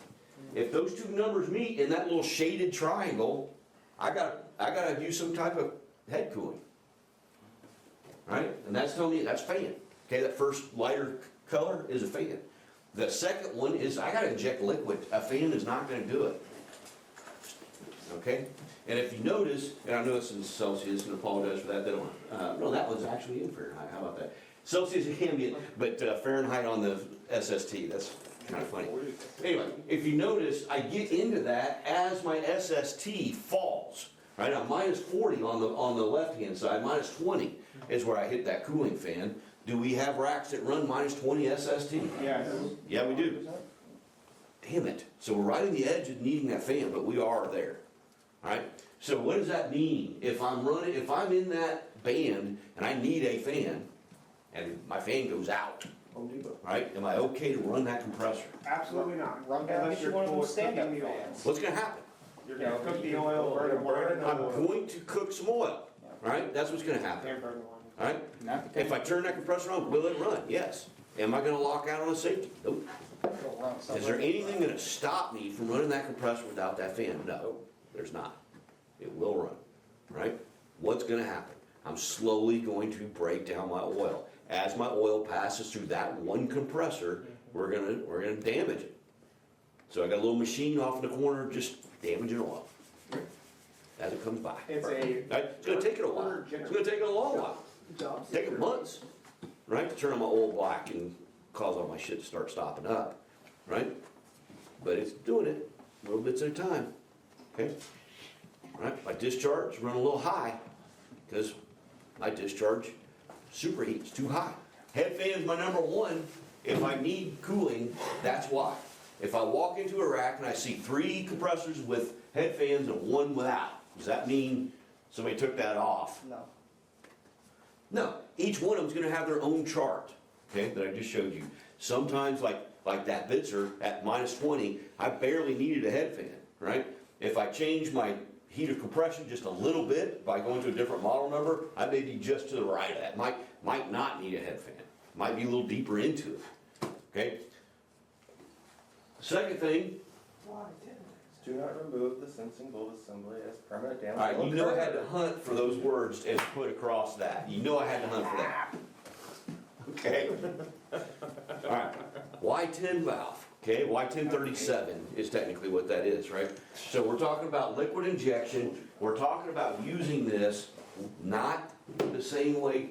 If those two numbers meet in that little shaded triangle, I gotta use some type of head cooling. Right? And that's telling me that's fan. Okay, that first lighter color is a fan. The second one is I gotta inject liquid. A fan is not gonna do it. Okay? And if you notice, and I know it's in Celsius, and I apologize for that, no, that one's actually in Fahrenheit. How about that? Celsius is ambient, but Fahrenheit on the SST. That's kind of funny. Anyway, if you notice, I get into that as my SST falls. Right? I'm minus 40 on the left-hand side, minus 20 is where I hit that cooling fan. Do we have racks that run minus 20 SST? Yes. Yeah, we do. Damn it. So we're right on the edge of needing that fan, but we are there. All right? So what does that mean? If I'm in that band and I need a fan, and my fan goes out, right? Am I okay to run that compressor? Absolutely not. Run down, Unless get you you're one of cool them with cooking stand-up the oil. fans. What's gonna happen? You're gonna cook the oil, burn the wine. I'm going to cook some oil, right? That's what's gonna happen, And burn the wine. all right? Not the If I turn that compressor on, will it run? Yes. Am I gonna lock out on a safety? Nope. It'll run Is somewhere. there anything gonna stop me from running that compressor without that fan? No, there's not. It will run, right? What's gonna happen? I'm slowly going to break down my oil. As my oil passes through that one compressor, we're gonna damage it. So I got a little machine off in the corner just damaging oil as it comes by. It's Right? It's gonna take it a while. It's gonna take it a long while. Take it months, right, to turn on my oil black and cause all my shit to start stopping up, right? But it's doing it, little bits at a time, okay? Right, my discharge run a little high, because my discharge superheats too high. Head fan's my number one, If I need cooling, that's why. If I walk into a rack and I see 3 compressors with head fans and 1 without, does that mean somebody took that off? No. No, each one of them's gonna have their own chart, okay, that I just showed you. Sometimes, like that Bitzer at -20, I barely needed a head fan, right? If I change my heater compression just a little bit by going to a different model number, I may be just to the right of that. Might not need a head fan, might be a little deeper into it, okay? Second thing, Do not remove the sensing bulb assembly as permanent damage. all right, you know I had to hunt for those words and put across that. You know I had to hunt for that. Okay? All right, Y10 valve, okay, Y1037 is technically what that is, right? So we're talking about liquid injection, we're talking about using this not the same way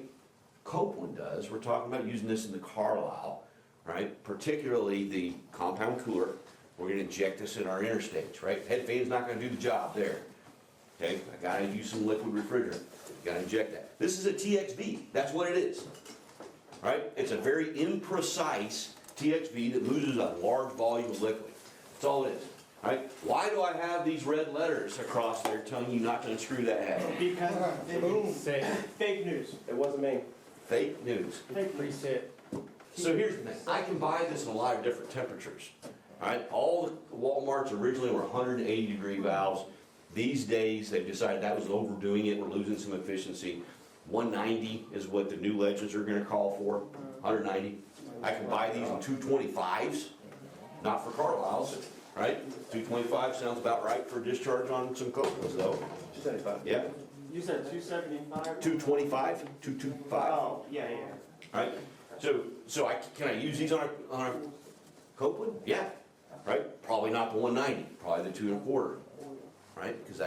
Copeland does, we're talking about using this in the Carlisle, right? Particularly the compound cooler, we're gonna inject this in our interstates, right? Head fan's not gonna do the job there, okay? I gotta use some liquid refrigerant, gotta inject that. This is a TXV, that's what it is. Right? It's a very imprecise TXV that loses a large volume of liquid. That's all it is. Right? Why do I have these red letters across there telling you not to unscrew that head? Because Say, fake news. It wasn't me. Fake news. preset. So here's the thing, I can buy this in a lot of different temperatures. Alright, all the Walmarts originally were 180-degree valves. These days, they've decided that was overdoing it, we're losing some efficiency. 190 is what the new legends are gonna call for, 190. I can buy these in 225s, not for Carlisles, right? 225 sounds about right for discharge on some Copelands though. 275. Yeah, You said 275? 225, 225, Oh, yeah. right? So can I use these on a Copeland? Yeah, right? Probably not the 190, probably the 2 1/4, right? Because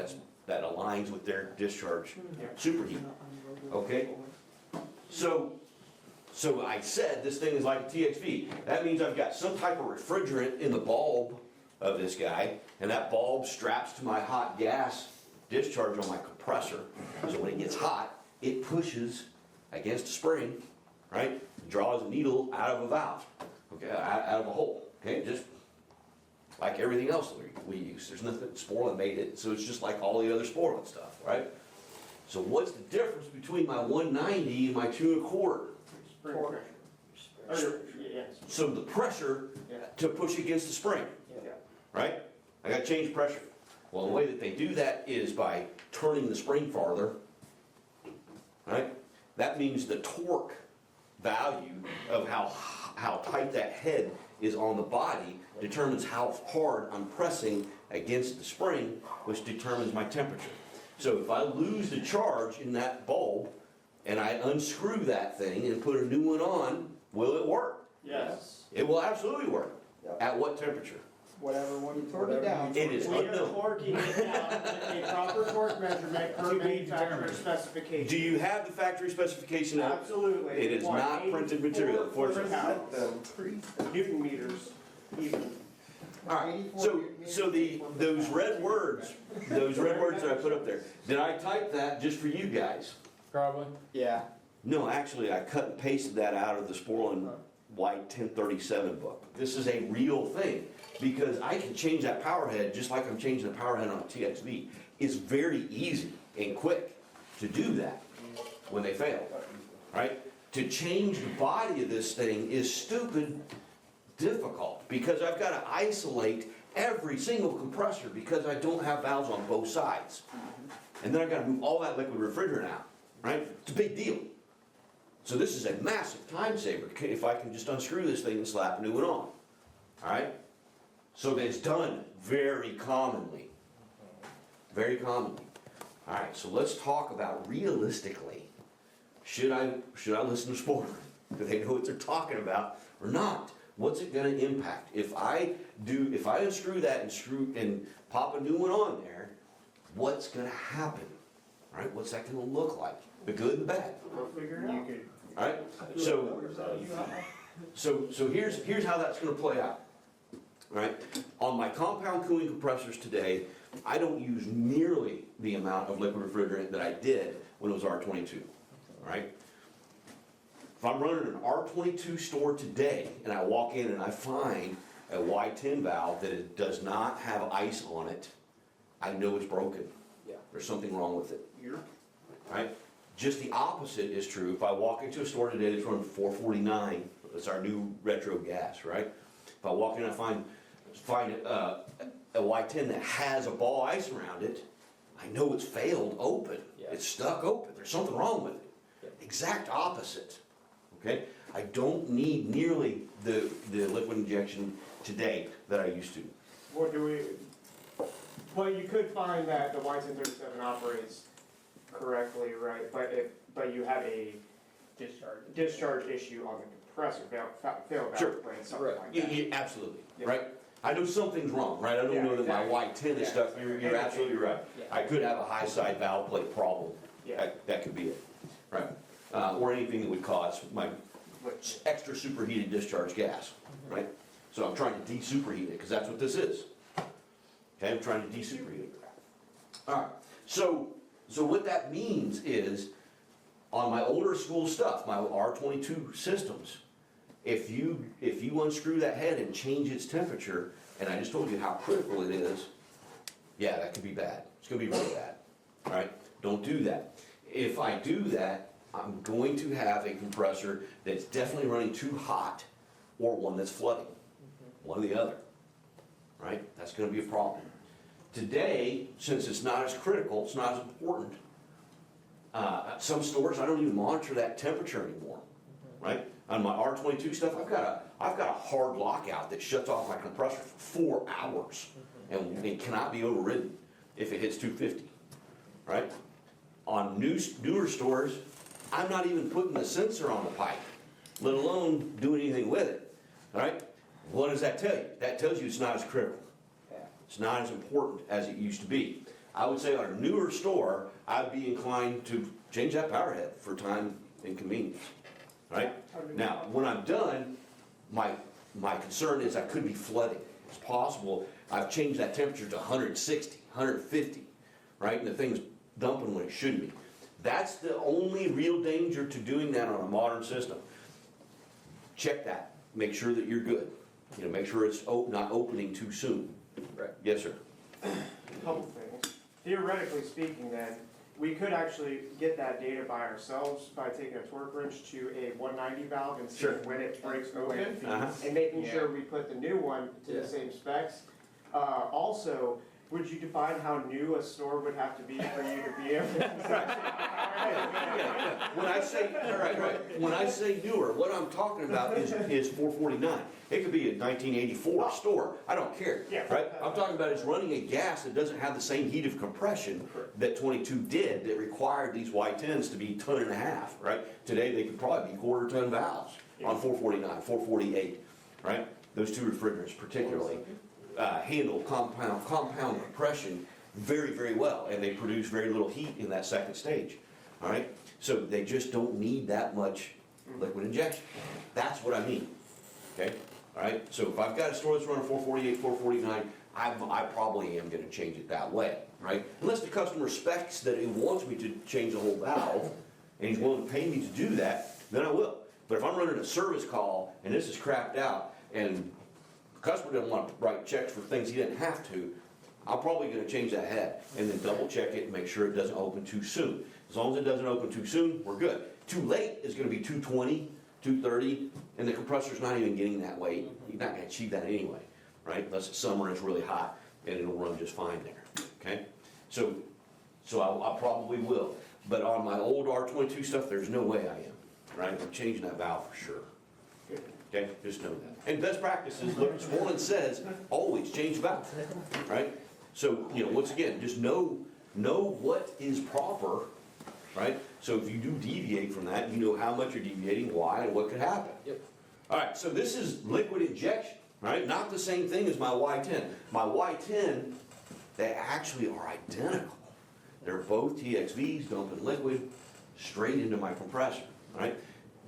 that aligns with their discharge superheat. Okay? So I said this thing is like a TXV. That means I've got some type of refrigerant in the bulb of this guy, and that bulb straps to my hot gas discharge on my compressor. So when it gets hot, it pushes against a spring, right? Draws a needle out of a valve, okay, out of a hole, okay? Just like everything else we use. There's nothing, Sporlan made it, so it's just like all the other Sporlan stuff, right? So what's the difference between my 190 and my 2 1/4? Spring pressure. Yes. So the pressure Yeah. to push against the spring, Yeah. right? I gotta change pressure. Well, the way that they do that is by turning the spring farther, right? That means the torque value of how tight that head is on the body determines how hard I'm pressing against the spring, which determines my temperature. So if I lose the charge in that bulb and I unscrew that thing and put a new one on, will it work? Yes. It will absolutely work. At what temperature? Whatever one you Torque it down. It is We are unknown. torquing it out with a proper torque measurement per To be manufacturer determined. specification. Do you have the factory specification up? Absolutely. It is not printed material, unfortunately. Newton meters, even. Alright, so those red words that I put up there, did I type that just for you guys? Probably. Yeah. No, actually, I cut and pasted that out of the Sporlan White 1037 book. This is a real thing, because I can change that power head just like I'm changing the power head on a TXV. It's very easy and quick to do that when they fail, right? To change the body of this thing is stupid difficult, because I've got to isolate every single compressor because I don't have valves on both sides. And then I've got to move all that liquid refrigerant out, right? It's a big deal. So this is a massive time saver if I can just unscrew this thing and slap a new one on, all right? So that's done very commonly, very commonly. All right, so let's talk about realistically, should I listen to Sporlan? Do they know what they're talking about or not? What's it gonna impact? If I unscrew that and pop a new one on there, what's gonna happen? Right? What's that gonna look like? The good and the bad. We'll figure it out. All right? So here's how that's gonna play out. All right? On my compound cooling compressors today, I don't use nearly the amount of liquid refrigerant that I did when it was R22. All right? If I'm running an R22 store today and I walk in and I find a Y10 valve that it does not have ice on it, I know it's broken. Yeah. There's something wrong with it, right? Just the opposite is true. If I walk into a store today that's running 449, it's our new retro gas, right? If I walk in and I find a Y10 that has a ball ice around it, I know it's failed open. Yeah. It's stuck open. There's something wrong with it. Yeah. Exact opposite, okay? I don't need nearly the liquid injection today that I used to. What do we, well, you could find that the Y1037 operates correctly, right? But you have a discharge issue on the compressor, failed Sure. valve plate, something Right. like Yeah, that. yeah, absolutely, Yeah. right? I know something's wrong, right? I don't Yeah, know that my exactly. Y10 is Yeah. stuck, you're absolutely right. Yeah. I could have a high side valve plate problem. Yeah. That could be it, right? Or anything that would cause my Which- extra superheated discharge gas, right? So I'm trying to de-superheat it, because that's what this is. Okay, I'm trying to de-superheat it. All right, so what that means is, on my older school stuff, my R22 systems, if you unscrew that head and change its temperature, and I just told you how critical it is, yeah, that could be bad. It's gonna be really bad, all right? Don't do that. If I do that, I'm going to have a compressor that's definitely running too hot, or one that's flooding, one or the other, right? That's gonna be a problem. Today, since it's not as critical, it's not as important, at some stores, I don't even monitor that temperature anymore, right? On my R22 stuff, I've got a hard lockout that shuts off my compressor for 4 hours, and it cannot be overridden if it hits 250, right? On newer stores, I'm not even putting the sensor on the pipe, let alone doing anything with it, all right? What does that tell you? That tells you it's not as critical. It's not as important as it used to be. I would say on a newer store, I'd be inclined to change that power head for time and convenience, right? Now, when I'm done, my concern is I could be flooding. It's possible I've changed that temperature to 160, 150, right? And the thing's dumping when it shouldn't be. That's the only real danger to doing that on a modern system. Check that. Make sure that you're good. You know, make sure it's not opening too soon. Right. Yes, sir. Couple things. Theoretically speaking then, we could actually get that data by ourselves by taking a torque wrench to a 190 valve and seeing Sure. when it breaks open Uh-huh. and making sure we put the new one to Yeah. the same specs. Also, would you define how new a store would have to be for you to be able to? When I say, right. When I say newer, what I'm talking about is 449. It could be a 1984 store, I don't care, Yeah. right? I'm talking about it's running a gas that doesn't have the same heat of compression that 22 did, that required these Y10s to be 1.5 tons, right? Today, they could probably be quarter-ton valves on 449, 448, right? Those two refrigerants particularly handle compound compression very, very well, and they produce very little heat in that second stage, all right? So they just don't need that much liquid injection. That's what I mean, okay? All right, so if I've got a store that's running 448, 449, I probably am gonna change it that way, right? Unless the customer specs that he wants me to change the whole valve, and he's willing to pay me to do that, then I will. But if I'm running a service call, and this is crapped out, and the customer doesn't want to write checks for things he didn't have to, I'm probably gonna change that head, and then double check it and make sure it doesn't open too soon. As long as it doesn't open too soon, we're good. Too late is gonna be 220, 230, and the compressor's not even getting that way. You're not gonna achieve that anyway, right? Unless it's summer and it's really hot, and it'll run just fine there, okay? So I probably will. But on my old R22 stuff, there's no way I am, right? I'm changing that valve for sure. Okay, just know that. And best practices, look, Swanson says, always change valve, right? So, you know, once again, just know what is proper, right? So if you do deviate from that, you know how much you're deviating, why, and what could happen. Yep. All right, so this is liquid injection, right? Not the same thing as my Y10. My Y10, they actually are identical. They're both TXVs dumping liquid straight into my compressor, right?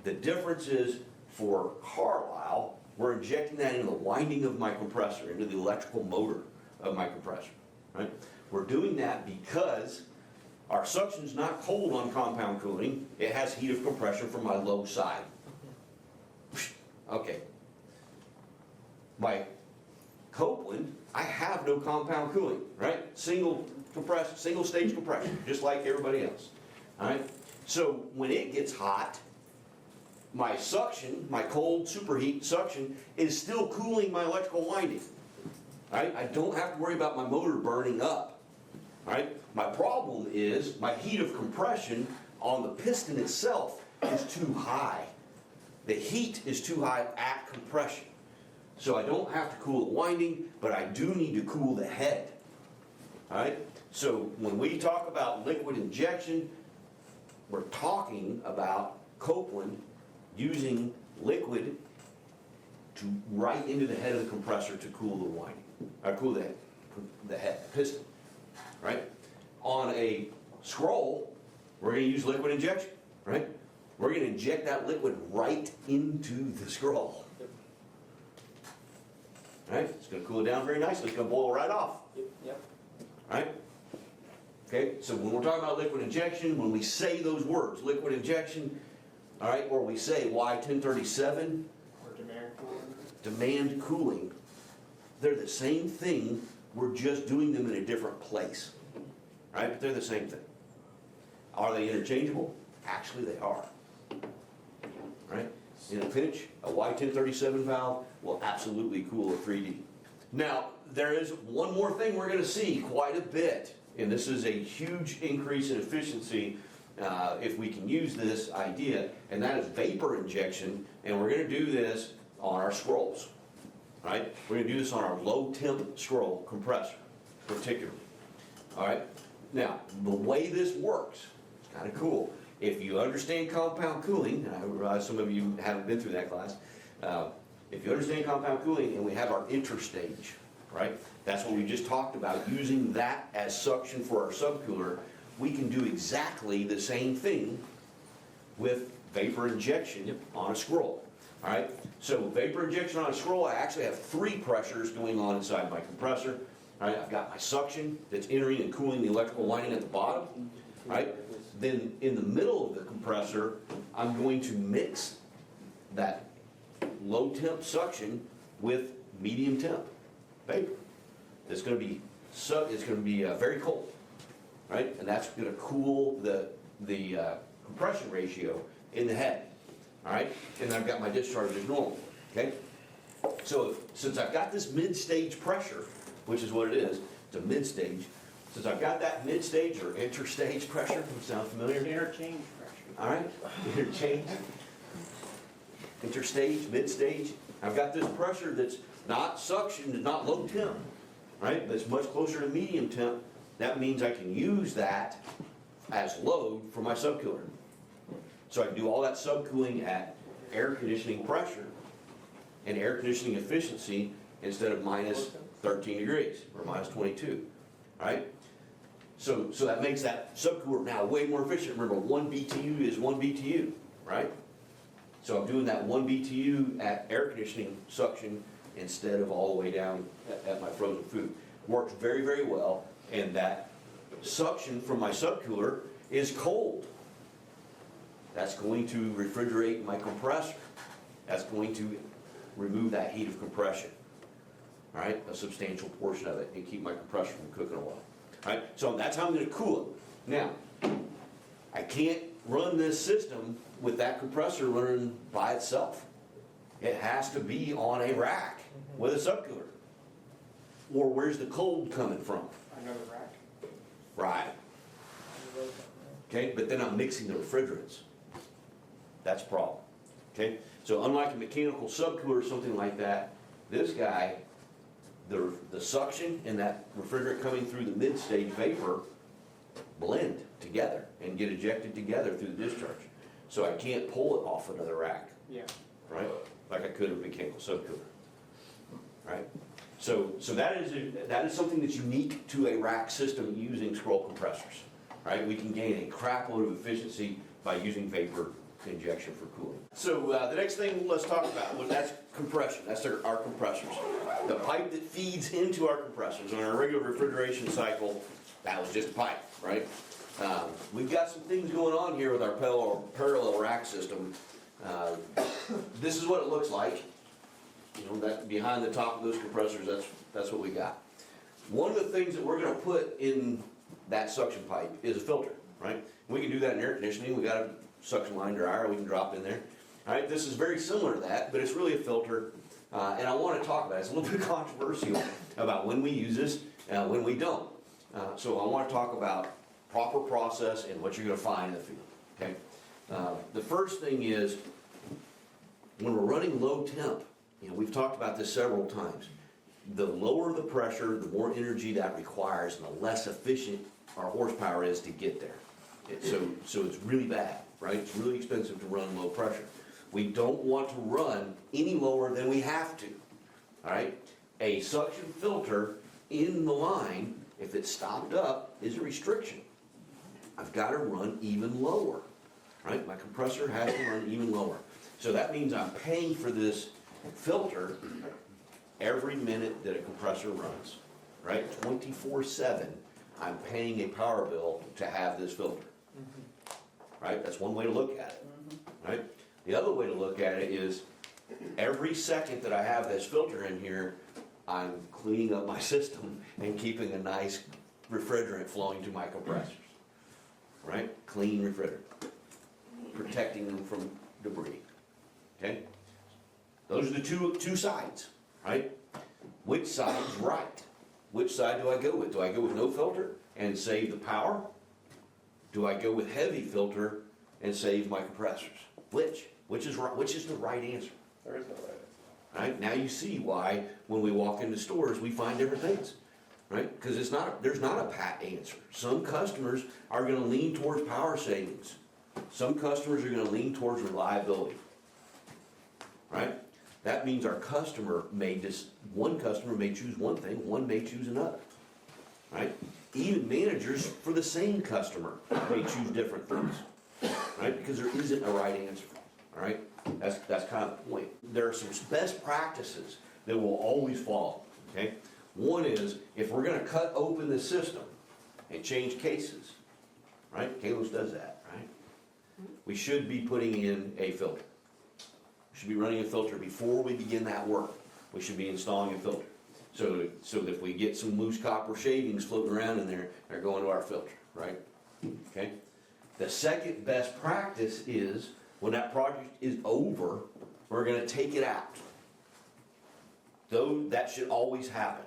The difference is, for Carlisle, we're injecting that into the winding of my compressor, into the electrical motor of my compressor, right? We're doing that because our suction's not cold on compound cooling, it has heat of compression from my low side, Okay. My Copeland, I have no compound cooling, right? Single stage compression, just like everybody else, all right? So when it gets hot, my suction, my cold superheat suction, is still cooling my electrical winding, right? I don't have to worry about my motor burning up, right? My problem is my heat of compression on the piston itself is too high. The heat is too high at compression. So I don't have to cool the winding, but I do need to cool the head, all right? So when we talk about liquid injection, we're talking about Copeland using liquid to right into the head of the compressor to cool the winding, or cool the head, piston, right? On a scroll, we're gonna use liquid injection, right? We're gonna inject that liquid right into the scroll. Right? It's gonna cool it down very nicely, it's gonna boil right off, Yep. right? Okay, so when we're talking about liquid injection, when we say those words, liquid injection, all right, or we say Y1037, Or demand cooling. demand cooling, they're the same thing, we're just doing them in a different place, right? But they're the same thing. Are they interchangeable? Actually, they are, right? In a pinch, a Y1037 valve will absolutely cool a 3D. Now, there is one more thing we're gonna see quite a bit, and this is a huge increase in efficiency if we can use this idea, and that is vapor injection, and we're gonna do this on our scrolls, right? We're gonna do this on our low temp scroll compressor, particularly, all right? Now, the way this works, it's kinda cool. If you understand compound cooling, and I realize some of you haven't been through that class, if you understand compound cooling and we have our interstage, right? That's what we just talked about, using that as suction for our subcooler. We can do exactly the same thing with vapor injection on a scroll, all right? So vapor injection on a scroll, I actually have 3 pressures going on inside my compressor. All right, I've got my suction that's entering and cooling the electrical lining at the bottom, right? Then in the middle of the compressor, I'm going to mix that low temp suction with medium temp vapor. It's going to be very cold, right? And that's going to cool the compression ratio in the head, all right? And I've got my discharge as normal, okay? So since I've got this mid-stage pressure, which is what it is, it's a mid-stage. Since I've got that mid-stage or interstage pressure, sound familiar? Interchange pressure. All right, interchange, interstage, mid-stage. I've got this pressure that's not suction, it's not low temp, right? But it's much closer to medium temp. That means I can use that as load for my subcooler. So I can do all that subcooling at air conditioning pressure and air conditioning efficiency instead of minus 13 degrees or minus 22, right? So that makes that subcooler now way more efficient. Remember, 1 BTU is 1 BTU, right? So I'm doing that 1 BTU at air conditioning suction instead of all the way down at my frozen food. Works very, very well, and that suction from my subcooler is cold. That's going to refrigerate my compressor. That's going to remove that heat of compression, all right? A substantial portion of it, and keep my compressor from cooking away. All right, so that's how I'm gonna cool it. Now, I can't run this system with that compressor running by itself. It has to be on a rack with a subcooler. Or where's the cold coming from? Another rack. Right. Okay, but then I'm mixing the refrigerants. That's a problem. Okay, so unlike a mechanical subcooler or something like that, this guy, the suction and that refrigerant coming through the mid-stage vapor blend together and get ejected together through the discharge. So I can't pull it off another rack, Yeah. right? Like I could a mechanical subcooler, right? So that is something that's unique to a rack system using scroll compressors, right? We can gain a crap load of efficiency by using vapor injection for cooling. So the next thing let's talk about, well, that's compression. That's our compressors. The pipe that feeds into our compressors. On our regular refrigeration cycle, that was just a pipe, right? We've got some things going on here with our parallel rack system This is what it looks like. You know, that behind the top of those compressors, that's what we got. One of the things that we're gonna put in that suction pipe is a filter, right? We can do that in air conditioning. We got a suction line dryer we can drop in there. All right, this is very similar to that, but it's really a filter. And I wanna talk about it. It's a little bit controversial about when we use this and when we don't. So I wanna talk about proper process and what you're gonna find in the field, okay? The first thing is, when we're running low temp, you know, we've talked about this several times. The lower the pressure, the more energy that requires, and the less efficient our horsepower is to get there. So it's really bad, right? It's really expensive to run low pressure. We don't want to run any lower than we have to, all right? A suction filter in the line, if it's stopped up, is a restriction. I've got to run even lower, right? My compressor has to run even lower. So that means I'm paying for this filter every minute that a compressor runs, right? 24/7, I'm paying a power bill to have this filter, right? That's one way to look at it, right? The other way to look at it is every second that I have this filter in here, I'm cleaning up my system and keeping a nice refrigerant flowing to my compressors, right? Clean refrigerant, protecting them from debris, okay? Those are the two sides, right? Which side's right? Which side do I go with? Do I go with no filter and save the power? Do I go with heavy filter and save my compressors? Which is right? Which is the right answer? There is no right. Right? Now you see why when we walk into stores, we find different things, right? Because there's not a pat answer. Some customers are gonna lean towards power savings. Some customers are gonna lean towards reliability, right? That means our customer one customer may choose one thing, one may choose another, right? Even managers for the same customer may choose different things, right? Because there isn't a right answer, all right? That's kind of the point. There are some best practices that we'll always follow, okay? One is, if we're gonna cut open the system and change cases, right? Kalos does that, right? We should be putting in a filter. We should be running a filter before we begin that work. We should be installing a filter. So that if we get some loose copper shavings floating around in there, they're going to our filter, right? Okay? The second best practice is, when that project is over, we're gonna take it out. Though, that should always happen.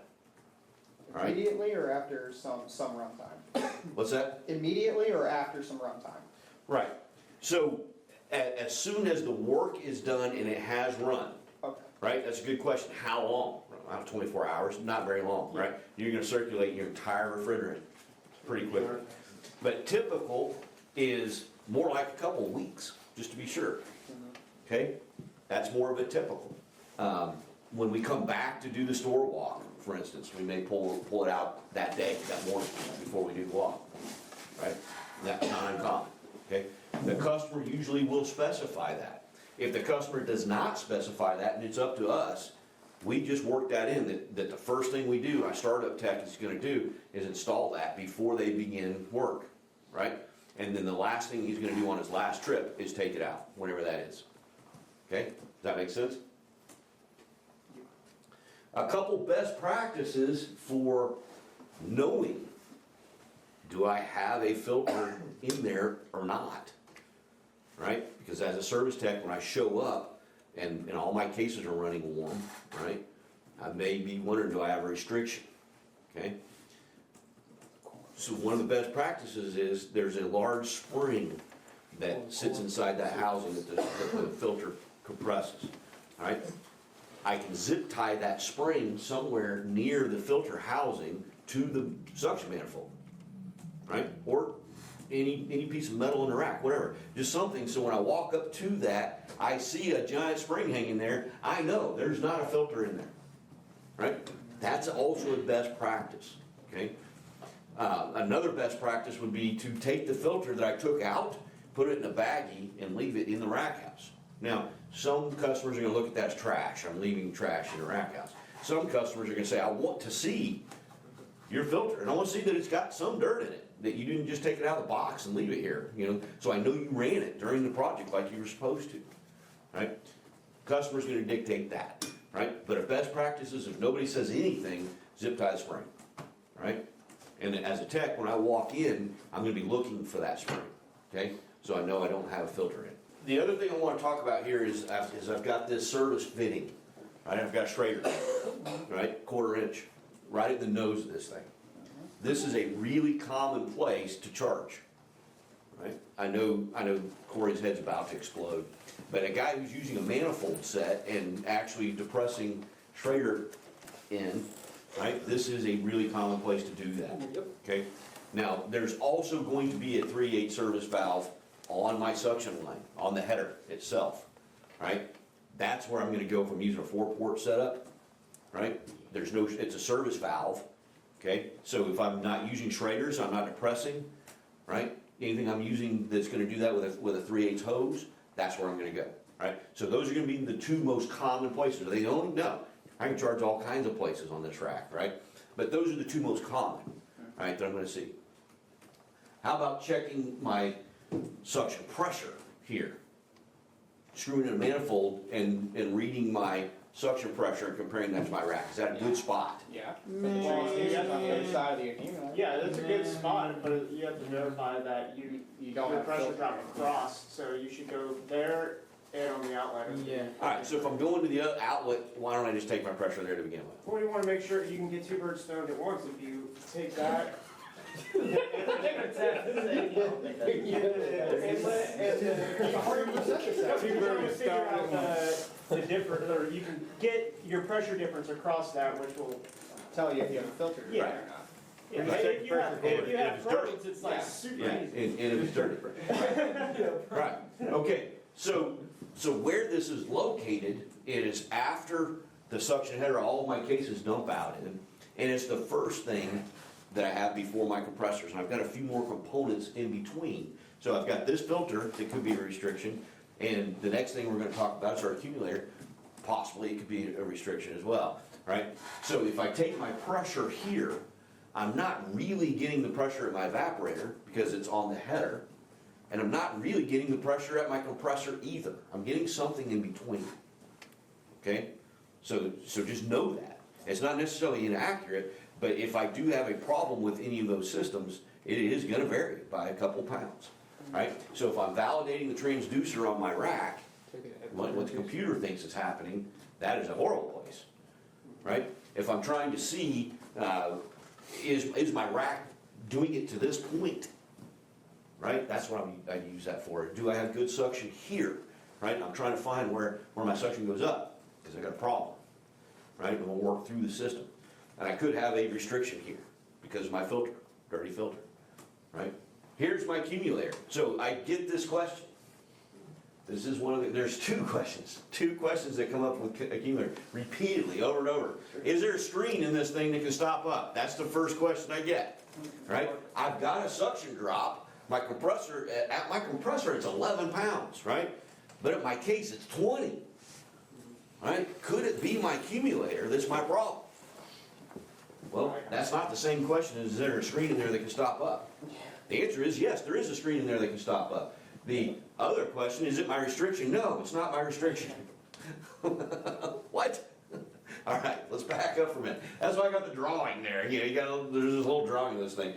All right? Immediately or after some runtime? What's that? Immediately or after some runtime? Right. So, as soon as the work is done and it has run, Okay. right? That's a good question. How long? About 24 hours, not very long, right? You're gonna circulate your entire refrigerant pretty quickly. But typical is more like a couple of weeks, just to be sure. Okay? That's more of a typical. When we come back to do the store walk, for instance, we may pull it out that day, that morning, before we do the walk, right? That's not uncommon, okay? The customer usually will specify that. If the customer does not specify that, and it's up to us, we just work that in, that the first thing we do, our startup tech is gonna do, is install that before they begin work, right? And then the last thing he's gonna do on his last trip is take it out, whenever that is. Okay, does that make sense? A couple best practices for knowing, do I have a filter in there or not? Right? Because as a service tech, when I show up and all my cases are running warm, right? I may be wondering, do I have a restriction? Okay? So one of the best practices is there's a large spring that sits inside that housing that the filter compresses, all right? I can zip tie that spring somewhere near the filter housing to the suction manifold, right? Or any piece of metal in the rack, whatever. Just something so when I walk up to that, I see a giant spring hanging there, I know there's not a filter in there, right? That's also a best practice, okay? Another best practice would be to take the filter that I took out, put it in a baggie, and leave it in the rack house. Now, some customers are gonna look at that as trash. I'm leaving trash in the rack house. Some customers are gonna say, I want to see your filter, and I want to see that it's got some dirt in it, that you didn't just take it out of the box and leave it here, you know, so I know you ran it during the project like you were supposed to. right? Customer's gonna dictate that, right? But if best practices, if nobody says anything, zip tie the spring, right? And as a tech, when I walk in, I'm gonna be looking for that spring, okay? So I know I don't have a filter in. The other thing I wanna talk about here is I've got this service fitting, right? I've got a Schrader, right? 1/4 inch, right at the nose of this thing. This is a really common place to charge, right? I know Corey's head's about to explode, but a guy who's using a manifold set and actually depressing Schrader in, right? This is a really common place to do that, okay? Now, there's also going to be a 3/8 service valve on my suction line, on the header itself, right? That's where I'm gonna go from using a 4-port setup, right? It's a service valve, okay? So if I'm not using Schraders, I'm not depressing, right? Anything I'm using that's gonna do that with a 3/8 hose, that's where I'm gonna go, right? So those are gonna be the two most common places. Are they the only? No. I can charge all kinds of places on this rack, right? But those are the two most common, right, that I'm gonna see. How about checking my suction pressure here? Screwing in a manifold and reading my suction pressure and comparing that to my rack. Is that a good spot? Yeah. Well, it's on the other side of the accumulator. Yeah, that's a good spot, but you have to verify that You don't your have pressure filter. drop across, so you should go there and on the outlet. Yeah. Alright, so if I'm going to the other outlet, why don't I just take my pressure there to begin with? Well, you wanna make sure you can get 2 birds stoned at once. If you take that. The difference, or you can get your pressure difference across that, which will, Tell you if you have a filter in Yeah. there or not. yeah, Right. if you have If it's dirty. problems, it's like Yeah. super Yeah, easy. and if it's dirty. Right, okay, so where this is located, it is after the suction header, all of my cases dump out in, and it's the first thing that I have before my compressors, and I've got a few more components in between. So I've got this filter that could be a restriction, and the next thing we're gonna talk about is our accumulator. Possibly it could be a restriction as well, right? So if I take my pressure here, I'm not really getting the pressure at my evaporator because it's on the header, and I'm not really getting the pressure at my compressor either. I'm getting something in between, okay? So just know that. It's not necessarily inaccurate, but if I do have a problem with any of those systems, it is gonna vary by a couple pounds, right? So if I'm validating the transducer on my rack, what the computer thinks is happening, that is a horrible place, right? If I'm trying to see, is my rack doing it to this point, right? That's what I use that for. Do I have good suction here, right? I'm trying to find where my suction goes up, because I got a problem, right? And we'll work through the system. And I could have a restriction here, because of my filter, dirty filter, right? Here's my accumulator. So I get this question. This is there's two questions that come up with accumulator repeatedly, over and over. Is there a screen in this thing that can stop up? That's the first question I get, right? I've got a suction drop. My compressor, at my compressor, it's 11 pounds, right? But at my case, it's 20, right? Could it be my accumulator that's my problem? Well, that's not the same question as is there a screen in there that can stop up? The answer is yes, there is a screen in there that can stop up. The other question, is it my restriction? No, it's not my restriction. What? All right, let's back up for a minute. That's why I got the drawing there. There's this whole drawing of this thing.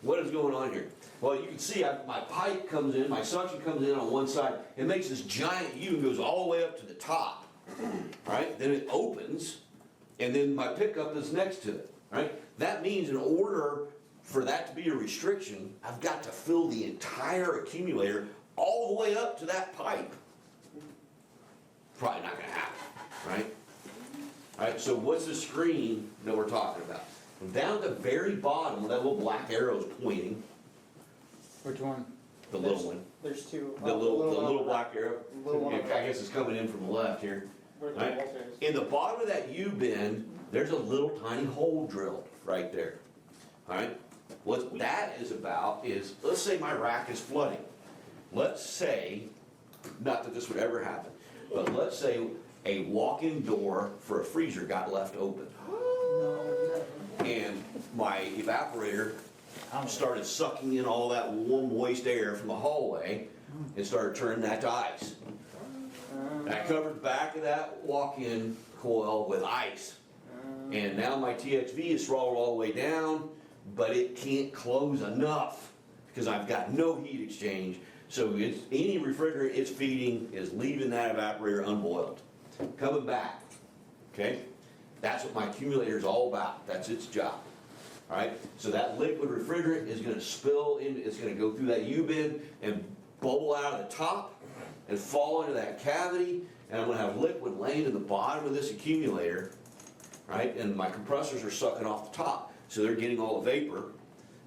What is going on here? Well, you can see my pipe comes in, my suction comes in on one side. It makes this giant U and goes all the way up to the top, right? Then it opens, and then my pickup is next to it, right? That means in order for that to be a restriction, I've got to fill the entire accumulator all the way up to that pipe. Probably not gonna happen, right? All right, so what's the screen that we're talking about? Down at the very bottom, where that little black arrow is pointing, Which one? the little one, There's two. the little black arrow, Little one. I guess it's coming in from the left here. Where the Right. bolt is. In the bottom of that U-bend, there's a little tiny hole drilled right there, all right? What that is about is, let's say my rack is flooding. Let's say, not that this would ever happen, but let's say a walk-in door for a freezer got left open. And my evaporator started sucking in all that warm, moist air from the hallway and started turning that to ice. And I covered the back of that walk-in coil with ice. And now my TXV is throttled all the way down, but it can't close enough because I've got no heat exchange. So any refrigerant it's feeding is leaving that evaporator unboiled. Coming back, okay? That's what my accumulator is all about. That's its job. All right? So that liquid refrigerant is gonna spill in, it's gonna go through that U-bin and bubble out of the top and fall into that cavity, and I'm gonna have liquid laying in the bottom of this accumulator, right? And my compressors are sucking off the top, so they're getting all the vapor,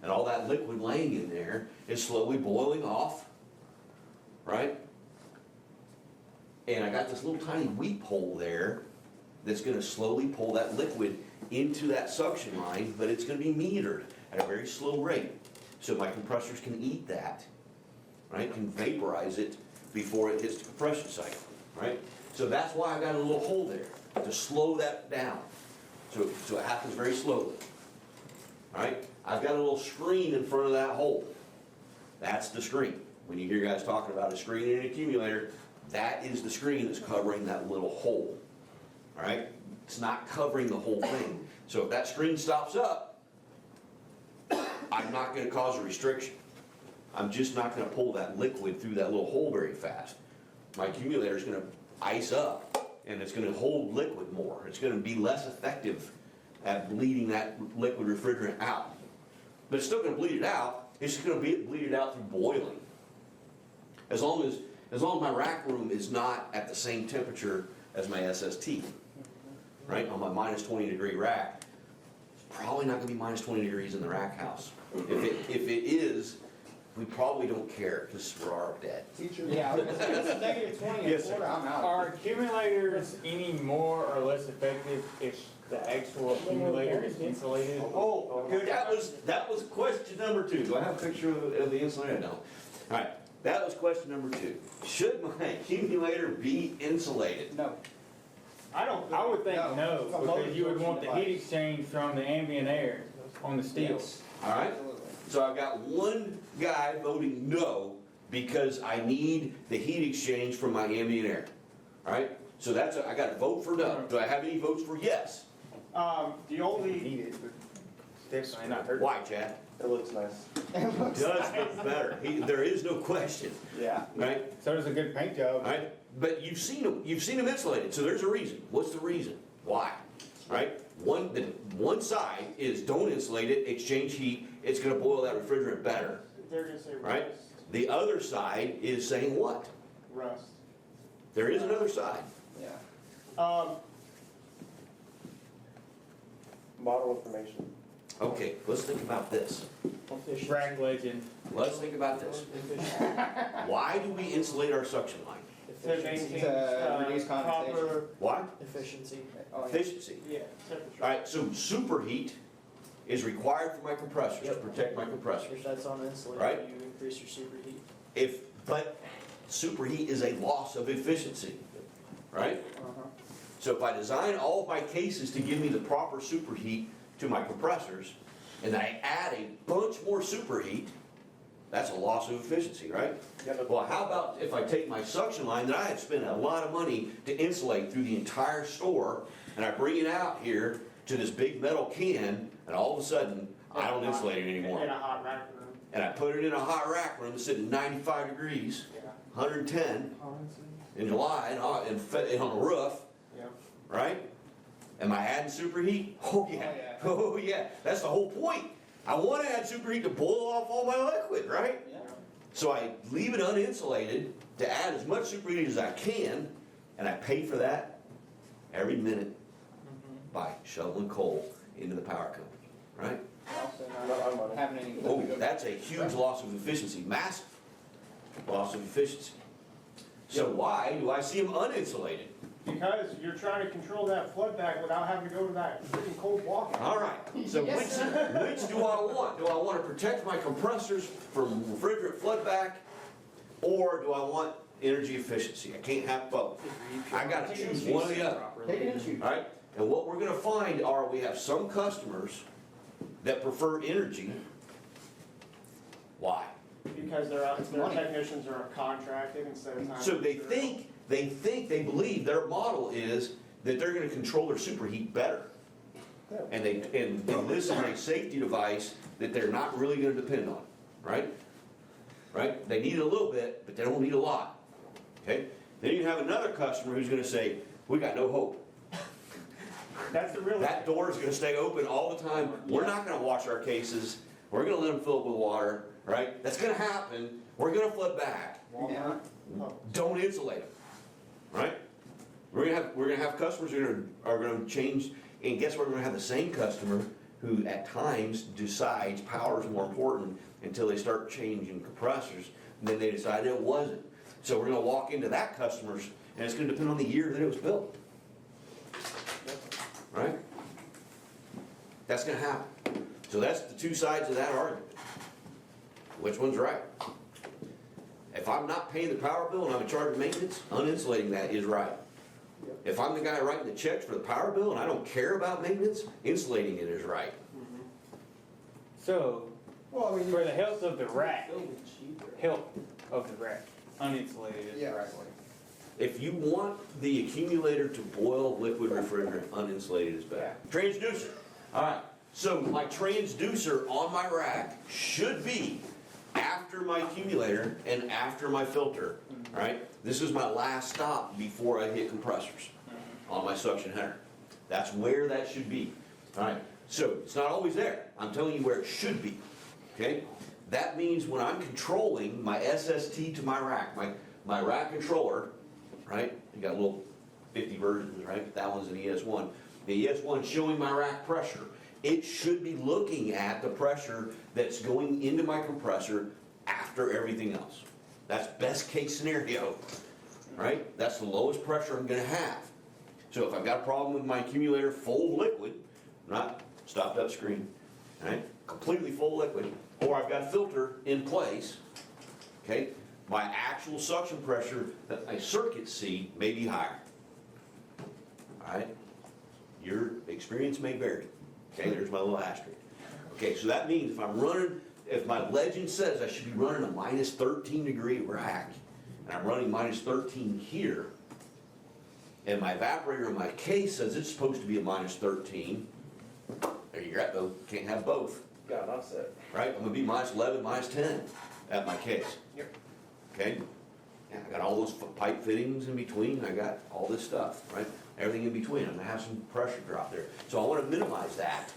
and all that liquid laying in there is slowly boiling off, right? And I got this little tiny weep hole there that's gonna slowly pull that liquid into that suction line, but it's gonna be metered at a very slow rate. So my compressors can eat that, right? Can vaporize it before it hits the compression cycle, right? So that's why I got a little hole there, to slow that down. So it happens very slowly, all right? I've got a little screen in front of that hole. That's the screen. When you hear guys talking about a screen in an accumulator, that is the screen that's covering that little hole, all right? It's not covering the whole thing. So if that screen stops up, I'm not gonna cause a restriction. I'm just not gonna pull that liquid through that little hole very fast. My accumulator's gonna ice up, and it's gonna hold liquid more. It's gonna be less effective at bleeding that liquid refrigerant out. But it's still gonna bleed it out, it's just gonna bleed it out through boiling. As long as my rack room is not at the same temperature as my SST, right? On my minus 20-degree rack, it's probably not gonna be minus 20 degrees in the rack house. If it is, we probably don't care, because we're all dead. Yeah, if it's negative 20 and Yes, sir. quarter, I'm out. Are accumulators any more or less effective if the actual accumulator is insulated? Oh, good. That was question number 2. Do I have a picture of the insulator? No. All right, that was question number 2. Should my accumulator be insulated? No. I don't. I would think No. no, It's a low because you would want the absorption heat exchange from the ambient air on the steel. Yes. All right? Absolutely. So I've got one guy voting no because I need the heat exchange from my ambient air. All right? So I got to vote for no. Do I have any votes for yes? The only, Need it, but definitely not hurt. Why, Chad? It looks nice. Does look better. There is no question, Yeah. right? So does a good paint job. All right? But you've seen them insulated, so there's a reason. What's the reason? Why? Right? One side is don't insulate it, exchange heat, it's gonna boil that refrigerant better. they're gonna say Right. rust. The other side is saying what? Rust. There is another side. Yeah. Model information. Okay, let's think about this. Rack legend. Let's think about this. Why do we insulate our suction line? To maintain, To reduce proper, condensation. Why? Efficiency. Oh, yeah. Efficiency. yeah, temperature. All right, so superheat is required for my compressors, to Yep. protect my compressors. If that's on insulator, Right. you increase your superheat. But superheat is a loss of efficiency, right? Uh-huh. So if I design all of my cases to give me the proper superheat to my compressors, and I add a bunch more superheat, that's a loss of efficiency, right? Well, how about if I take my suction line that I had spent a lot of money to insulate through the entire store, and I bring it out here to this big metal can, and all of a sudden, I don't insulate it anymore. In a hot rack room. And I put it in a hot rack room sitting 95 degrees, Yeah. 110 in July, and on the roof, Yeah. right? Am I adding superheat? Oh yeah, oh yeah, that's the whole point. I want to add superheat to boil off all my liquid, right? Yeah. So I leave it uninsulated to add as much superheat as I can, and I pay for that every minute by shoveling coal into the power company, right? Also Not on not money. having any. Oh, that's a huge loss of efficiency, massive loss of efficiency. So why do I see them uninsulated? Because you're trying to control that flood back without having to go to that freaking cold walk. All right, so which do I want? Do I want to protect my compressors from refrigerant flood back, or do I want energy efficiency? I can't have both. I gotta choose one or the other. Take it and shoot. All right, and what we're gonna find are we have some customers that prefer energy. Why? Because their technicians are contracted instead of time. So they and material. think they believe their model is that they're gonna control their superheat better. And this is a safety device that they're not really gonna depend on, right? Right? They need it a little bit, but they don't need a lot, okay? Then you have another customer who's gonna say, we got no hope. That's the real. That door is gonna stay open all the time. We're not gonna wash our cases. We're gonna let them fill up with water, right? That's gonna happen. We're gonna flood back. Yeah. Don't insulate them, right? We're gonna have customers who are gonna change, and guess what? We're gonna have the same customer who at times decides power is more important until they start changing compressors, and then they decide it wasn't. So we're gonna walk into that customer's, and it's gonna depend on the year that it was built. Right? That's gonna happen. So that's the two sides of that argument. Which one's right? If I'm not paying the power bill and I'm in charge of maintenance, uninsulating that is right. If I'm the guy writing the checks for the power bill and I don't care about maintenance, insulating it is right. So, Well, I mean, for the health of the rack, building cheaper. health of the rack, uninsulated is the Yeah. right way. If you want the accumulator to boil liquid refrigerant, uninsulated is better. Transducer. All right. So my transducer on my rack should be after my accumulator and after my filter, right? This is my last stop before I hit compressors on my suction header. That's where that should be. All right. So it's not always there. I'm telling you where it should be. Okay? That means when I'm controlling my SST to my rack, my rack controller, right? You got little 50 versions, right? That one's an ES1. The ES1 showing my rack pressure. It should be looking at the pressure that's going into my compressor after everything else. That's best case scenario, right? That's the lowest pressure I'm gonna have. So if I've got a problem with my accumulator full of liquid, not stopped up screen, right? Completely full of liquid, or I've got a filter in place, okay? My actual suction pressure that my circuits see may be higher. All right? Your experience may vary. Okay, there's my little asterisk. Okay, so that means if my legend says I should be running a minus 13 degree rack, and I'm running minus 13 here, and my evaporator in my case says it's supposed to be a minus 13, there you go, can't have both, Got an offset. right? I'm gonna be minus 11, minus 10 at my case. Yep. Okay? And I got all those pipe fittings in between, I got all this stuff, right? Everything in between, I'm gonna have some pressure drop there. So I wanna minimize that,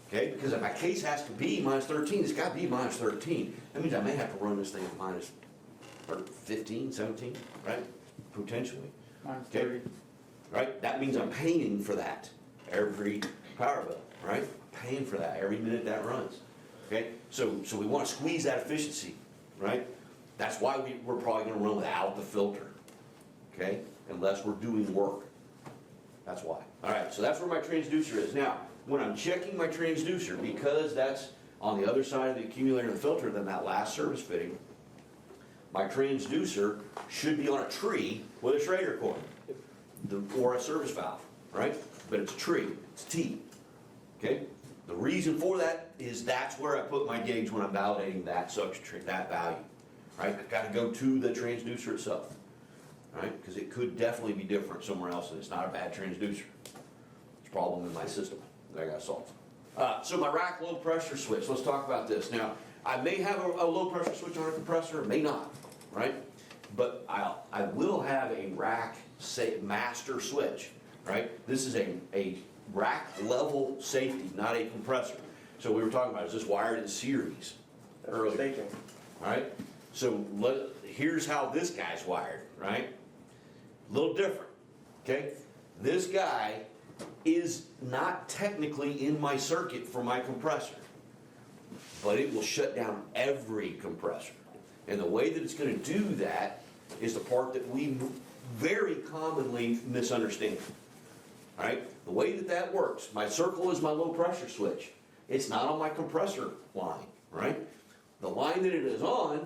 okay? Because if my case has to be minus 13, it's gotta be minus 13. That means I may have to run this thing at minus 15, 17, right? Potentially, Mine's Okay. 30. right? That means I'm paying for that every power bill, right? Paying for that every minute that runs, okay? So we wanna squeeze that efficiency, right? That's why we're probably gonna run without the filter, okay? Unless we're doing work. That's why. All right, so that's where my transducer is. Now, when I'm checking my transducer, because that's on the other side of the accumulator and the filter than that last service fitting, my transducer should be on a tree with a Schrader coil or a service valve, right? But it's a tree, it's T, okay? The reason for that is that's where I put my gauge when I'm validating that suction tree, that value, right? I've got to go to the transducer itself. Right? Because it could definitely be different somewhere else, and it's not a bad transducer. It's a problem in my system that I got to solve. So my rack low pressure switch, let's talk about this. Now, I may have a low pressure switch on a compressor, may not, right? But I will have a rack master switch, right? This is a rack level safety, not a compressor. So we were talking about, is this wired in series? That's what I'm Earlier. thinking. Right? So here's how this guy's wired, right? A little different, okay? This guy is not technically in my circuit for my compressor, but it will shut down every compressor. And the way that it's gonna do that is the part that we very commonly misunderstand, all right? The way that that works, my circle is my low pressure switch. It's not on my compressor line, right? The line that it is on,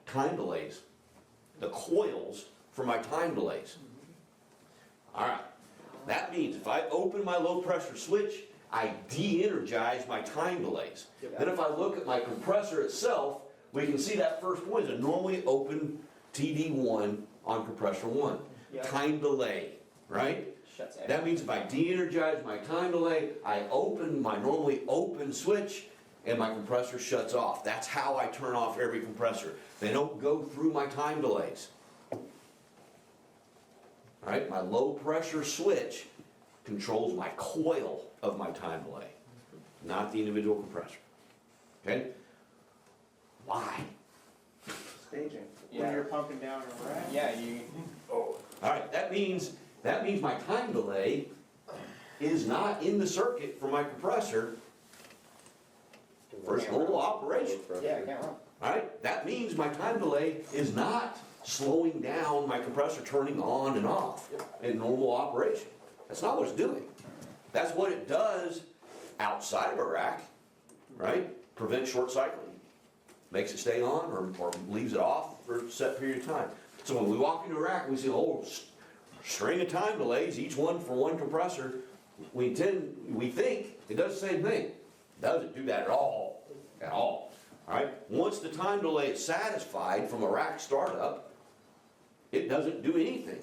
time delays, the coils for my time delays. All right, that means if I open my low pressure switch, I de-energize my time delays. Then if I look at my compressor itself, we can see that first point is a normally open TD1 on compressor one. Yeah. Time delay, right? Shuts it. That means if I de-energize my time delay, I open my normally open switch and my compressor shuts off. That's how I turn off every compressor. They don't go through my time delays. All right, my low pressure switch controls my coil of my time delay, not the individual compressor. Okay? Why? Staging. Yeah. When you're pumping down a rack. Yeah, you, All right, that means my time delay is not in the circuit for my compressor for its normal operation. yeah, I can't run. All right, that means my time delay is not slowing down my compressor turning on and off in normal operation. That's not what it's doing. That's what it does outside of a rack, right? Prevents short cycling. Makes it stay on or leaves it off for a set period of time. So when we walk into a rack, we see a whole string of time delays, each one for one compressor. We think it does the same thing. It doesn't do that at all, All right. Once the time delay is satisfied from a rack startup, it doesn't do anything.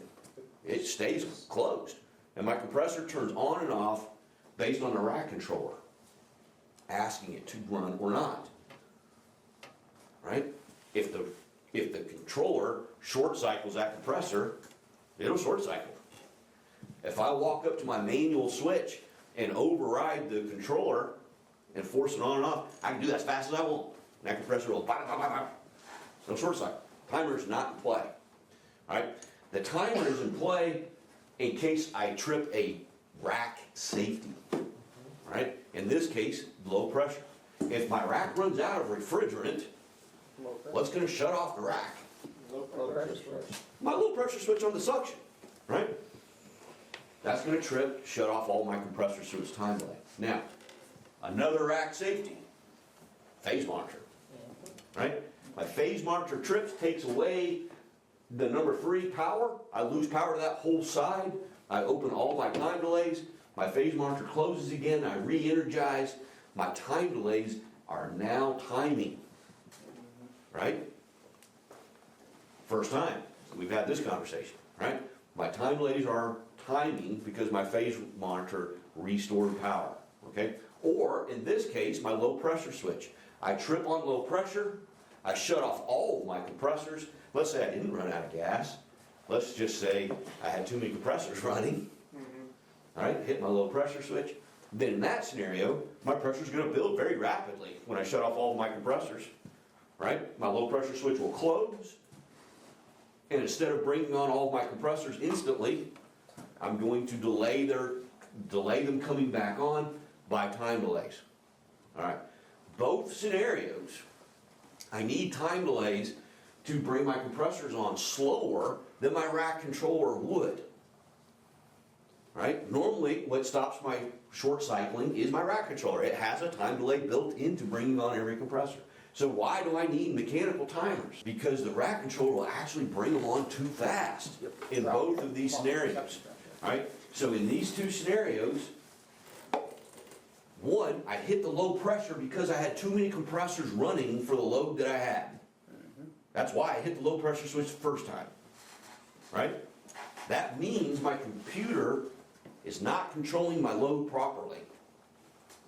It stays closed, and my compressor turns on and off based on the rack controller asking it to run or not. Right? If the controller short cycles that compressor, it'll short cycle. If I walk up to my manual switch and override the controller and force it on and off, I can do that as fast as I want. And that compressor will bang, bang, bang, bang. No short cycle. Timer is not in play. All right? The timer is in play in case I trip a rack safety. All right? In this case, low pressure. If my rack runs out of refrigerant, what's going to shut off the rack? Low pressure switch. My low pressure switch on the suction, right? That's going to shut off all my compressors through its time delay. Now, another rack safety, phase monitor, right? My phase monitor trips, takes away the number 3 power. I lose power to that whole side. I open all my time delays. My phase monitor closes again. I re-energize. My time delays are now timing, right? First time we've had this conversation, right? My time delays are timing because my phase monitor restored power, okay? Or in this case, my low pressure switch. I trip on low pressure, I shut off all of my compressors. Let's say I didn't run out of gas. Let's just say I had too many compressors running, all right? Hit my low pressure switch. Then in that scenario, my pressure's gonna build very rapidly when I shut off all of my compressors, right? My low pressure switch will close, and instead of bringing on all of my compressors instantly, I'm going to delay them coming back on by time delays. All right. Both scenarios, I need time delays to bring my compressors on slower than my rack controller would. Right? Normally, what stops my short cycling is my rack controller. It has a time delay built into bringing on every compressor. So why do I need mechanical timers? Because the rack controller will actually bring them on too fast in both of these scenarios. All right? So in these two scenarios, one, I hit the low pressure because I had too many compressors running for the load that I had. That's why I hit the low pressure switch the first time. Right? That means my computer is not controlling my load properly.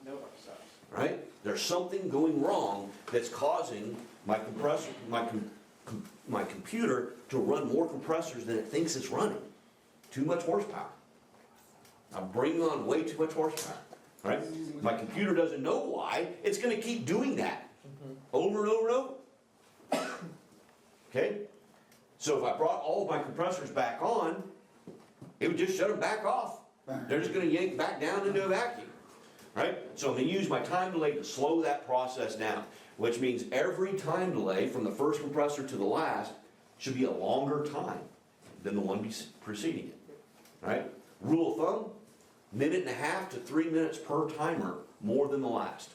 No upsides. Right? There's something going wrong that's causing my compressor, my computer to run more compressors than it thinks it's running. Too much horsepower. I'm bringing on way too much horsepower. Right? My computer doesn't know why. It's going to keep doing that over and over and over. Okay? So if I brought all of my compressors back on, it would just shut them back off. They're just going to yank back down into a vacuum. Right? So I'm going to use my time delay to slow that process down, which means every time delay from the first compressor to the last should be a longer time than the one preceding it. Right? Rule of thumb, 1.5 to 3 minutes per timer more than the last.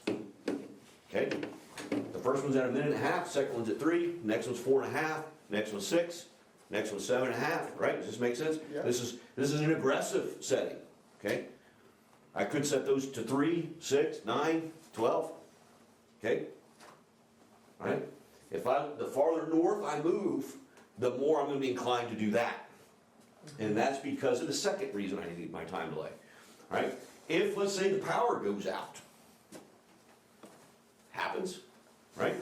Okay? The first one's at 1.5 minutes, second one's at 3, next one's 4.5, next one's 6, next one's 7.5, right? Does this make sense? Yeah. This is an aggressive setting. Okay? I could set those to 3, 6, 9, 12. Okay? Right? The farther north I move, the more I'm gonna be inclined to do that. And that's because of the second reason I need my time delay, right? If, let's say, the power goes out, happens, right?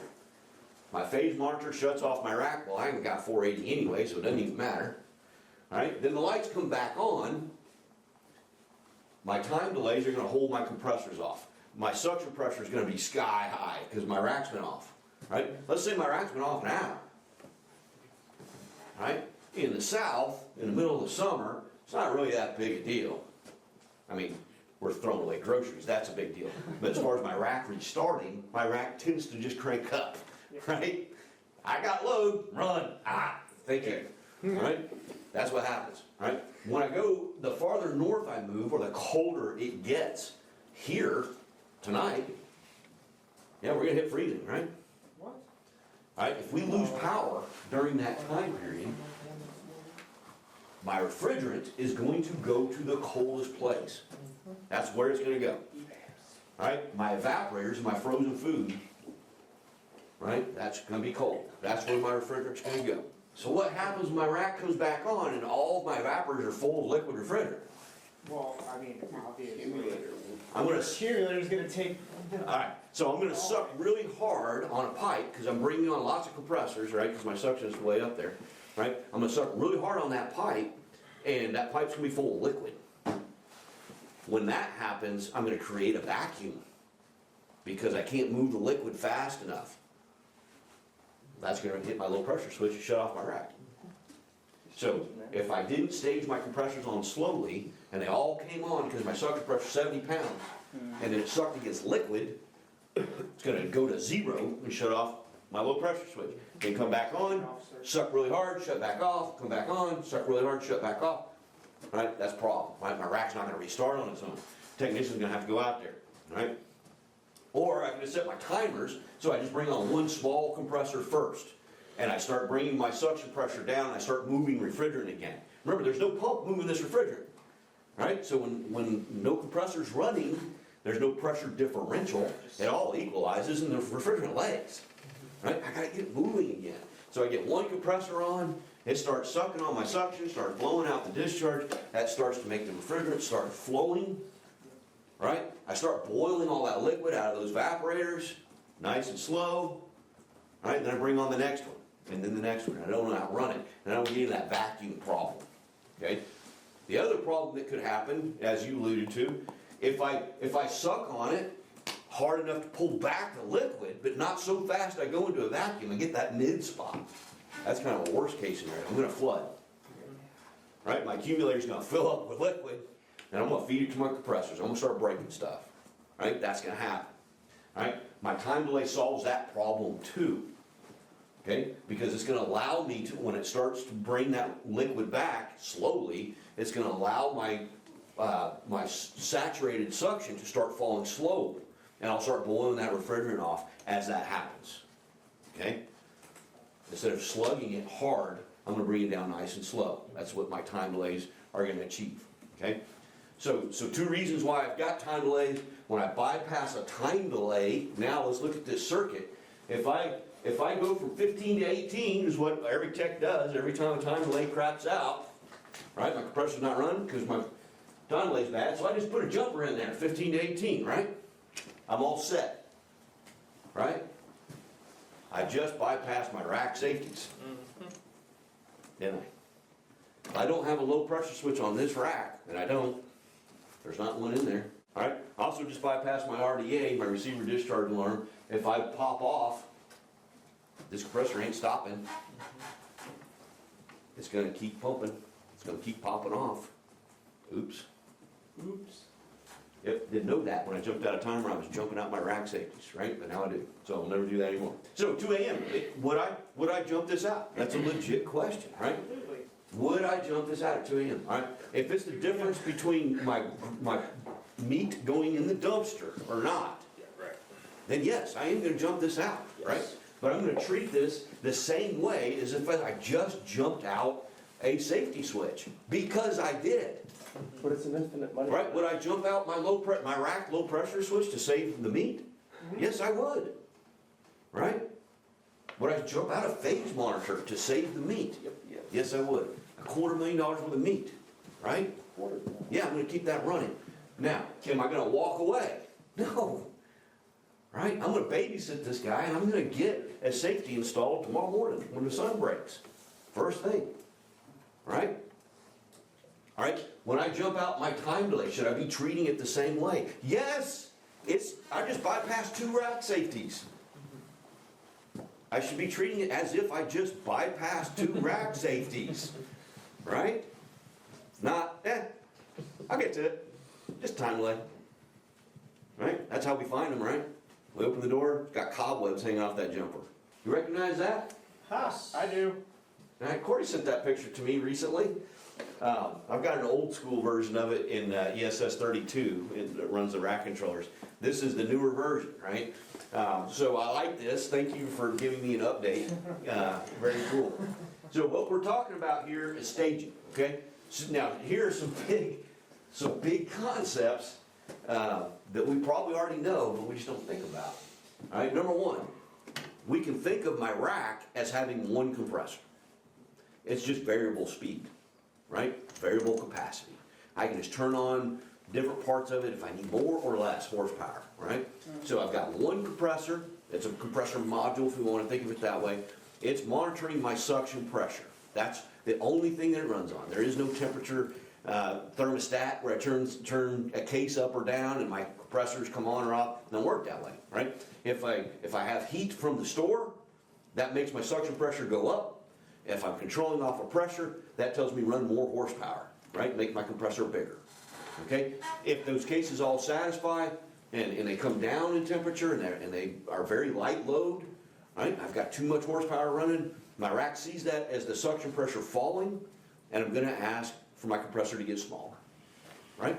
My phase monitor shuts off my rack, well, I haven't got 480 anyway, so it doesn't even matter, right? Then the lights come back on, my time delays are gonna hold my compressors off. My suction pressure is gonna be sky high, because my rack's been off, right? Let's say my rack's been off an hour, right? In the south, in the middle of the summer, it's not really that big a deal. I mean, we're throwing away groceries, that's a big deal. But as far as my rack restarting, my rack tends to just crank up, right? I got load, run, thank you, right? That's what happens, right? When I go, the farther north I move, or the colder it gets, here, tonight, yeah, we're gonna hit freezing, right? What? Right, if we lose power during that time period, my refrigerant is going to go to the coldest place. That's where it's gonna go. Right, my evaporators, my frozen food, right, that's gonna be cold. That's where my refrigerant's gonna go. So what happens when my rack comes back on and all of my evaporators are full of liquid refrigerant? Well, I mean, obviously. I'm gonna, Cheerleader's gonna take. alright, so I'm gonna suck really hard on a pipe, because I'm bringing on lots of compressors, right, because my suction is way up there, right? I'm gonna suck really hard on that pipe, and that pipe's gonna be full of liquid. When that happens, I'm gonna create a vacuum, because I can't move the liquid fast enough. That's gonna hit my low pressure switch and shut off my rack. So, if I didn't stage my compressors on slowly, and they all came on because my suction pressure is 70 pounds, and then it sucked against liquid, it's gonna go to 0 and shut off my low pressure switch. Then come back on, suck really hard, shut back off, come back on, suck really hard, shut back off. Right, that's a problem, right? My rack's not gonna restart on its own. Technician's gonna have to go out there, right? Or I can just set my timers, so I just bring on one small compressor first, and I start bringing my suction pressure down, and I start moving refrigerant again. Remember, there's no pump moving this refrigerant, right? So when no compressor's running, there's no pressure differential, it all equalizes and the refrigerant lays, right? I gotta get it moving again. So I get one compressor on, it starts sucking on my suction, starts blowing out the discharge, that starts to make the refrigerant start flowing, right? I start boiling all that liquid out of those evaporators, nice and slow, right? Then I bring on the next one, and then the next one. I don't outrun it, and I don't get into that vacuum problem, okay? The other problem that could happen, as you alluded to, if I suck on it hard enough to pull back the liquid, but not so fast I go into a vacuum and get that mid spot. That's kind of a worst case scenario. I'm gonna flood, right? My accumulator's gonna fill up with liquid, and I'm gonna feed it to my compressors. I'm gonna start breaking stuff, right? That's gonna happen, right? My time delay solves that problem too, okay? Because it's gonna allow me to, when it starts to bring that liquid back slowly, it's gonna allow my saturated suction to start falling slowly, and I'll start blowing that refrigerant off as that happens, okay? Instead of slugging it hard, I'm gonna bring it down nice and slow. That's what my time delays are gonna achieve, okay? So two reasons why I've got time delays. When I bypass a time delay, now let's look at this circuit. If I go from 15 to 18, is what every tech does, every time a time delay craps out, right? My compressor's not running because my time delay's bad, so I just put a jumper in there, 15 to 18, right? I'm all set, right? I just bypassed my rack safeties, didn't I? If I don't have a low pressure switch on this rack, and I don't, there's not one in there. All right, I also just bypassed my RDA, my receiver discharge alarm. If I pop off, this compressor ain't stopping. It's gonna keep pumping, it's gonna keep popping off. Oops. Yep, didn't know that when I jumped out of timer, I was jumping out my rack safeties, right? But now I do, so I'll never do that anymore. So 2 a.m., would I jump this out? That's a legit question, right? Would I jump this out at 2 a.m.? All right, if it's the difference between my meat going in the dumpster or not, then yes, I am gonna jump this out, right? But I'm gonna treat this the same way as if I just jumped out a safety switch, because I did. But it's an infinite money. Right, would I jump out my rack low pressure switch to save the meat? Yes, I would, right? Would I jump out a phase monitor to save the meat? Yes, I would. $250,000 worth of meat, right? Yeah, I'm gonna keep that running. Now, am I gonna walk away? No. Right? I'm gonna babysit this guy and I'm gonna get a safety installed tomorrow morning when the sun breaks. First thing. Right? All right? When I jump out my time delay, should I be treating it the same way? Yes! I just bypassed 2 rack safeties. I should be treating it as if I just bypassed 2 rack safeties. Right? Not, I'll get to it. Just time delay. Right? That's how we find them, right? We open the door, it's got cobwebs hanging off that jumper. You recognize that? Ha, I do. All right, Corey sent that picture to me recently. I've got an old school version of it in ESS 32. It runs the rack controllers. This is the newer version, right? So I like this. Thank you for giving me an update. Very cool. So what we're talking about here is staging, okay? So now here are some big concepts that we probably already know, but we just don't think about. All right, number one, we can think of my rack as having 1 compressor. It's just variable speed, right? Variable capacity. I can just turn on different parts of it if I need more or less horsepower, right? So I've got 1 compressor. It's a compressor module, if we want to think of it that way. It's monitoring my suction pressure. That's the only thing that it runs on. There is no temperature thermostat where I turn a case up or down and my compressors come on or off. It doesn't work that way, right? If I have heat from the store, that makes my suction pressure go up. If I'm controlling off of pressure, that tells me run more horsepower, right? Make my compressor bigger, okay? If those cases all satisfy and they come down in temperature and they are very light load, right? I've got too much horsepower running. My rack sees that as the suction pressure falling, and I'm gonna ask for my compressor to get smaller, right?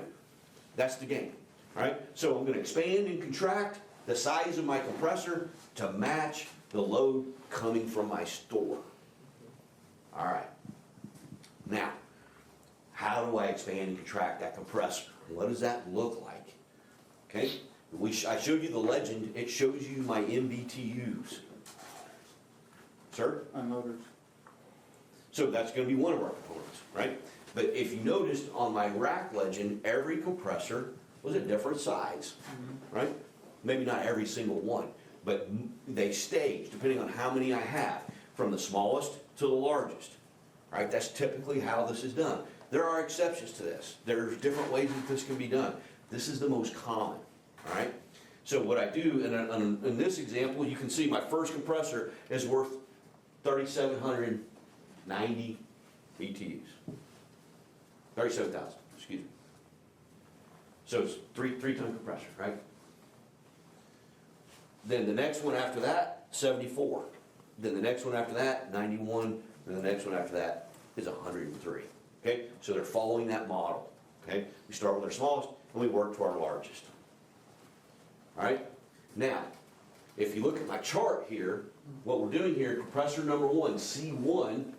That's the game, right? So I'm gonna expand and contract the size of my compressor to match the load coming from my store. All right. Now, how do I expand and contract that compressor? What does that look like? Okay? I showed you the legend. It shows you my MBTUs. Sir? Unloaders. So that's going to be one of our components, right? But if you noticed on my rack legend, every compressor was a different size, right? Maybe not every single one, but they stage depending on how many I have, from the smallest to the largest, right? That's typically how this is done. There are exceptions to this. There's different ways that this can be done. This is the most common, all right? So what I do, in this example, you can see my first compressor is worth 3,790 BTUs. 37,000, excuse me. So it's three-ton compressor, right? Then the next one after that, 74. Then the next one after that, 91. And the next one after that is 103. Okay? So they're following that model. Okay? We start with our smallest and we work to our largest. All right? Now, if you look at my chart here, what we're doing here, compressor number 1, C1,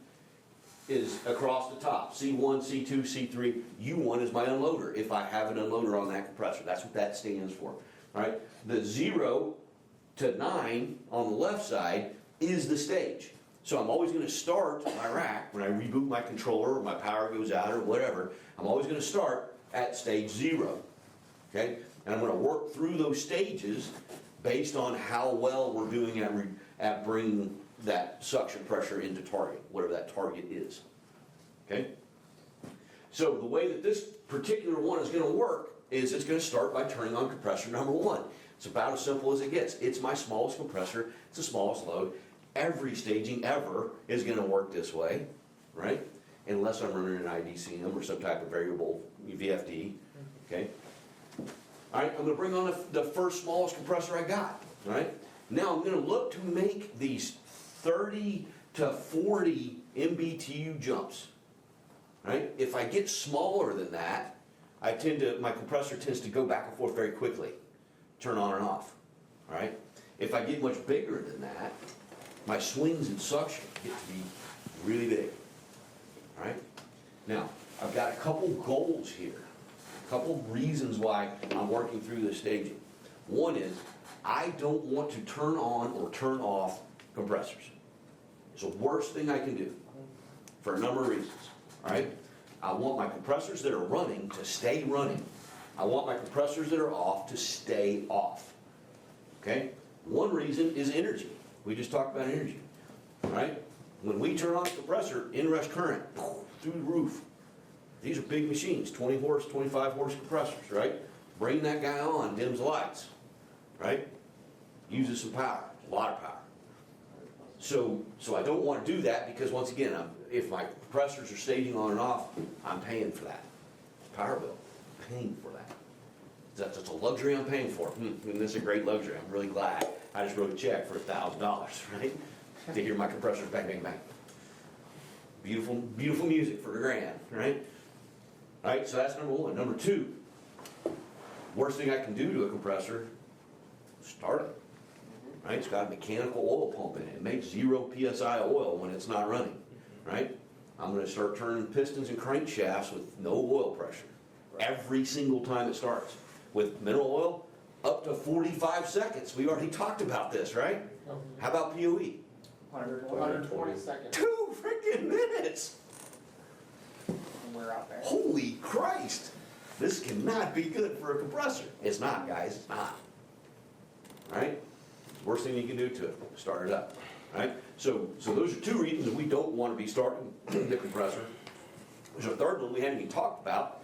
is across the top. C1, C2, C3. U1 is my unloader if I have an unloader on that compressor. That's what that stands for. All right? The 0 to 9 on the left side is the stage. So I'm always going to start my rack, when I reboot my controller or my power goes out or whatever, I'm always going to start at stage 0. Okay? And I'm going to work through those stages based on how well we're doing at bringing that suction pressure into target, whatever that target is. Okay? So the way that this particular one is going to work is it's going to start by turning on compressor number 1. It's about as simple as it gets. It's my smallest compressor. It's the smallest load. Every staging ever is going to work this way, right? Unless I'm running an IDCM or some type of variable VFD, okay? All right, I'm going to bring on the first smallest compressor I got, all right? Now I'm going to look to make these 30 to 40 MBTU jumps, right? If I get smaller than that, my compressor tends to go back and forth very quickly, turn on and off, all right? If I get much bigger than that, my swings in suction get to be really big, all right? Now, I've got a couple goals here, a couple reasons why I'm working through this staging. One is, I don't want to turn on or turn off compressors. It's the worst thing I can do for a number of reasons, all right? I want my compressors that are running to stay running. I want my compressors that are off to stay off, okay? One reason is energy. We just talked about energy, all right? When we turn on a compressor, inrush current through the roof. These are big machines, 20 horse, 25 horse compressors, right? Bring that guy on, dims the lights, right? Uses some power, a lot of power. So I don't want to do that because once again, if my compressors are staging on and off, I'm paying for that. Power bill, paying for that. That's a luxury I'm paying for. And this is a great luxury. I'm really glad. I just wrote a check for $1,000, right? To hear my compressors bang, bang, bang. Beautiful, beautiful music for $1,000, right? All right, so that's number one. Number two, worst thing I can do to a compressor, start it. Right? It's got a mechanical oil pump in it. It makes 0 PSI oil when it's not running, right? I'm going to start turning pistons and crankshafts with no oil pressure every single time it starts. With mineral oil, up to 45 seconds. We already talked about this, right? How about POE? 120 seconds. 2 freaking minutes! And we're out there. Holy Christ! This cannot be good for a compressor. It's not, guys, it's not. Right? Worst thing you can do to it, start it up. Right? So those are 2 reasons that we don't want to be starting the compressor. There's a third one we hadn't even talked about,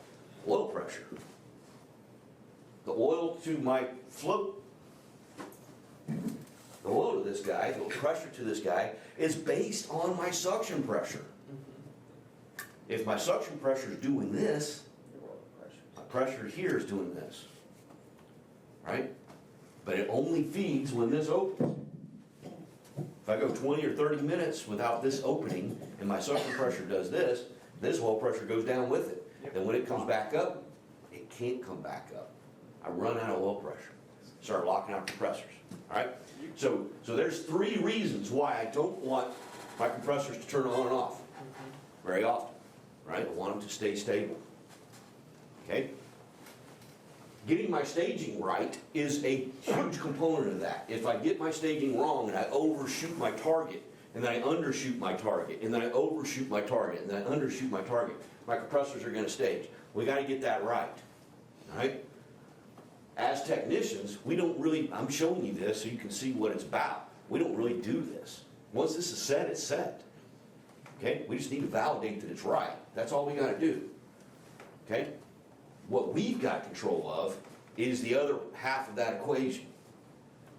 oil pressure. The oil to my float, the oil to this guy, the pressure to this guy, is based on my suction pressure. If my suction pressure is doing this, my pressure here is doing this. Right? But it only feeds when this opens. If I go 20 or 30 minutes without this opening and my suction pressure does this, this oil pressure goes down with it. Then when it comes back up, it can't come back up. I run out of oil pressure. Start locking out compressors. All right? So there's 3 reasons why I don't want my compressors to turn on and off very often. Right? I want them to stay stable. Okay? Getting my staging right is a huge component of that. If I get my staging wrong and I overshoot my target, and then I undershoot my target, and then I overshoot my target, and then I undershoot my target, my compressors are going to stage. We got to get that right. All right? As technicians, we don't really, I'm showing you this so you can see what it's about. We don't really do this. Once this is set, it's set. Okay? We just need to validate that it's right. That's all we got to do. Okay? What we've got control of is the other half of that equation,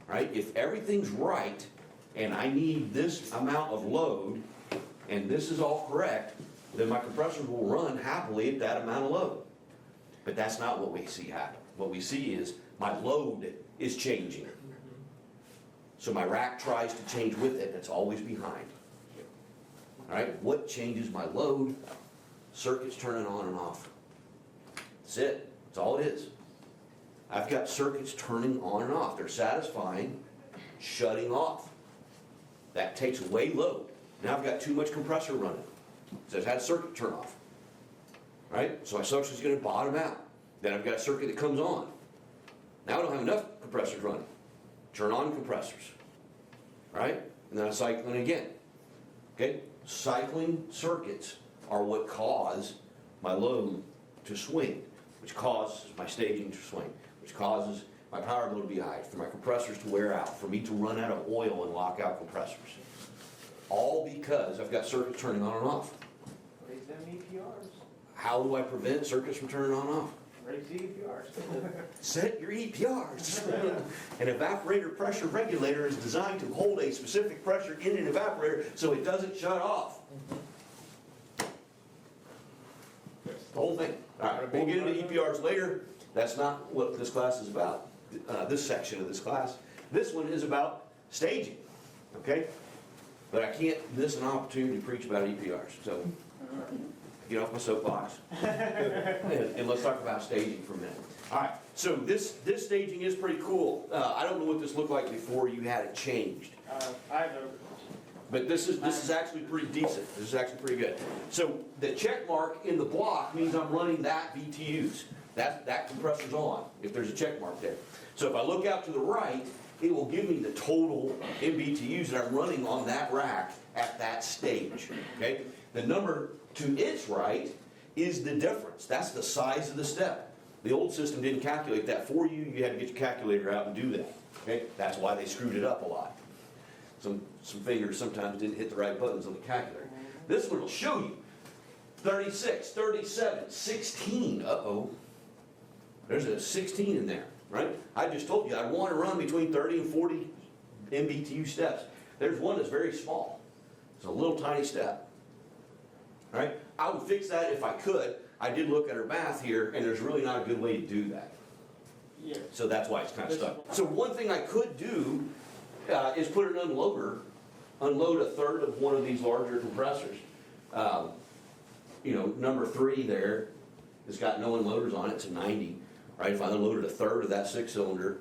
right? If everything's right and I need this amount of load and this is all correct, then my compressors will run happily at that amount of load. But that's not what we see happen. What we see is my load is changing. So my rack tries to change with it. It's always behind. All right? What changes my load? Circuits turning on and off. That's it. That's all it is. I've got circuits turning on and off. They're satisfying, shutting off. That takes away load. Now I've got too much compressor running. So I've had a circuit turn off. Right? So my suction's going to bottom out. Then I've got a circuit that comes on. Now I don't have enough compressors running. Turn on compressors. Right? And then I'm cycling again. Okay? Cycling circuits are what cause my load to swing, which causes my staging to swing, which causes my power bill to be high, for my compressors to wear out, for me to run out of oil and lock out compressors. All because I've got circuits turning on and off. Raise them EPRs. How do I prevent circuits from turning on and off? Raise the EPRs. Set your EPRs. An evaporator pressure regulator is designed to hold a specific pressure in an evaporator so it doesn't shut off. The whole thing. All right, we'll get into EPRs later. That's not what this class is about, this section of this class. This one is about staging, okay? But I can't miss an opportunity to preach about EPRs, so get off my soapbox. And let's talk about staging for a minute. All right, so this staging is pretty cool. I don't know what this looked like before you had it changed. I have no. But this is actually pretty decent. This is actually pretty good. So the check mark in the block means I'm running that BTUs. That compressor's on, if there's a check mark there. So if I look out to the right, it will give me the total MBTUs that I'm running on that rack at that stage, okay? The number to its right is the difference. That's the size of the step. The old system didn't calculate that for you. You had to get your calculator out and do that, okay? That's why they screwed it up a lot. Some fingers sometimes didn't hit the right buttons on the calculator. This one will show you 36, 37, 16. Uh-oh. There's a 16 in there, right? I just told you I want to run between 30 and 40 MBTU steps. There's one that's very small. It's a little tiny step, right? I would fix that if I could. I did look at her math here, and there's really not a good way to do that. Yeah. So that's why it's kind of stuck. So one thing I could do is put an unloader, unload a third of one of these larger compressors. You know, number 3 there has got no unloaders on it, it's a 90, right? If I unloaded a third of that 6-cylinder,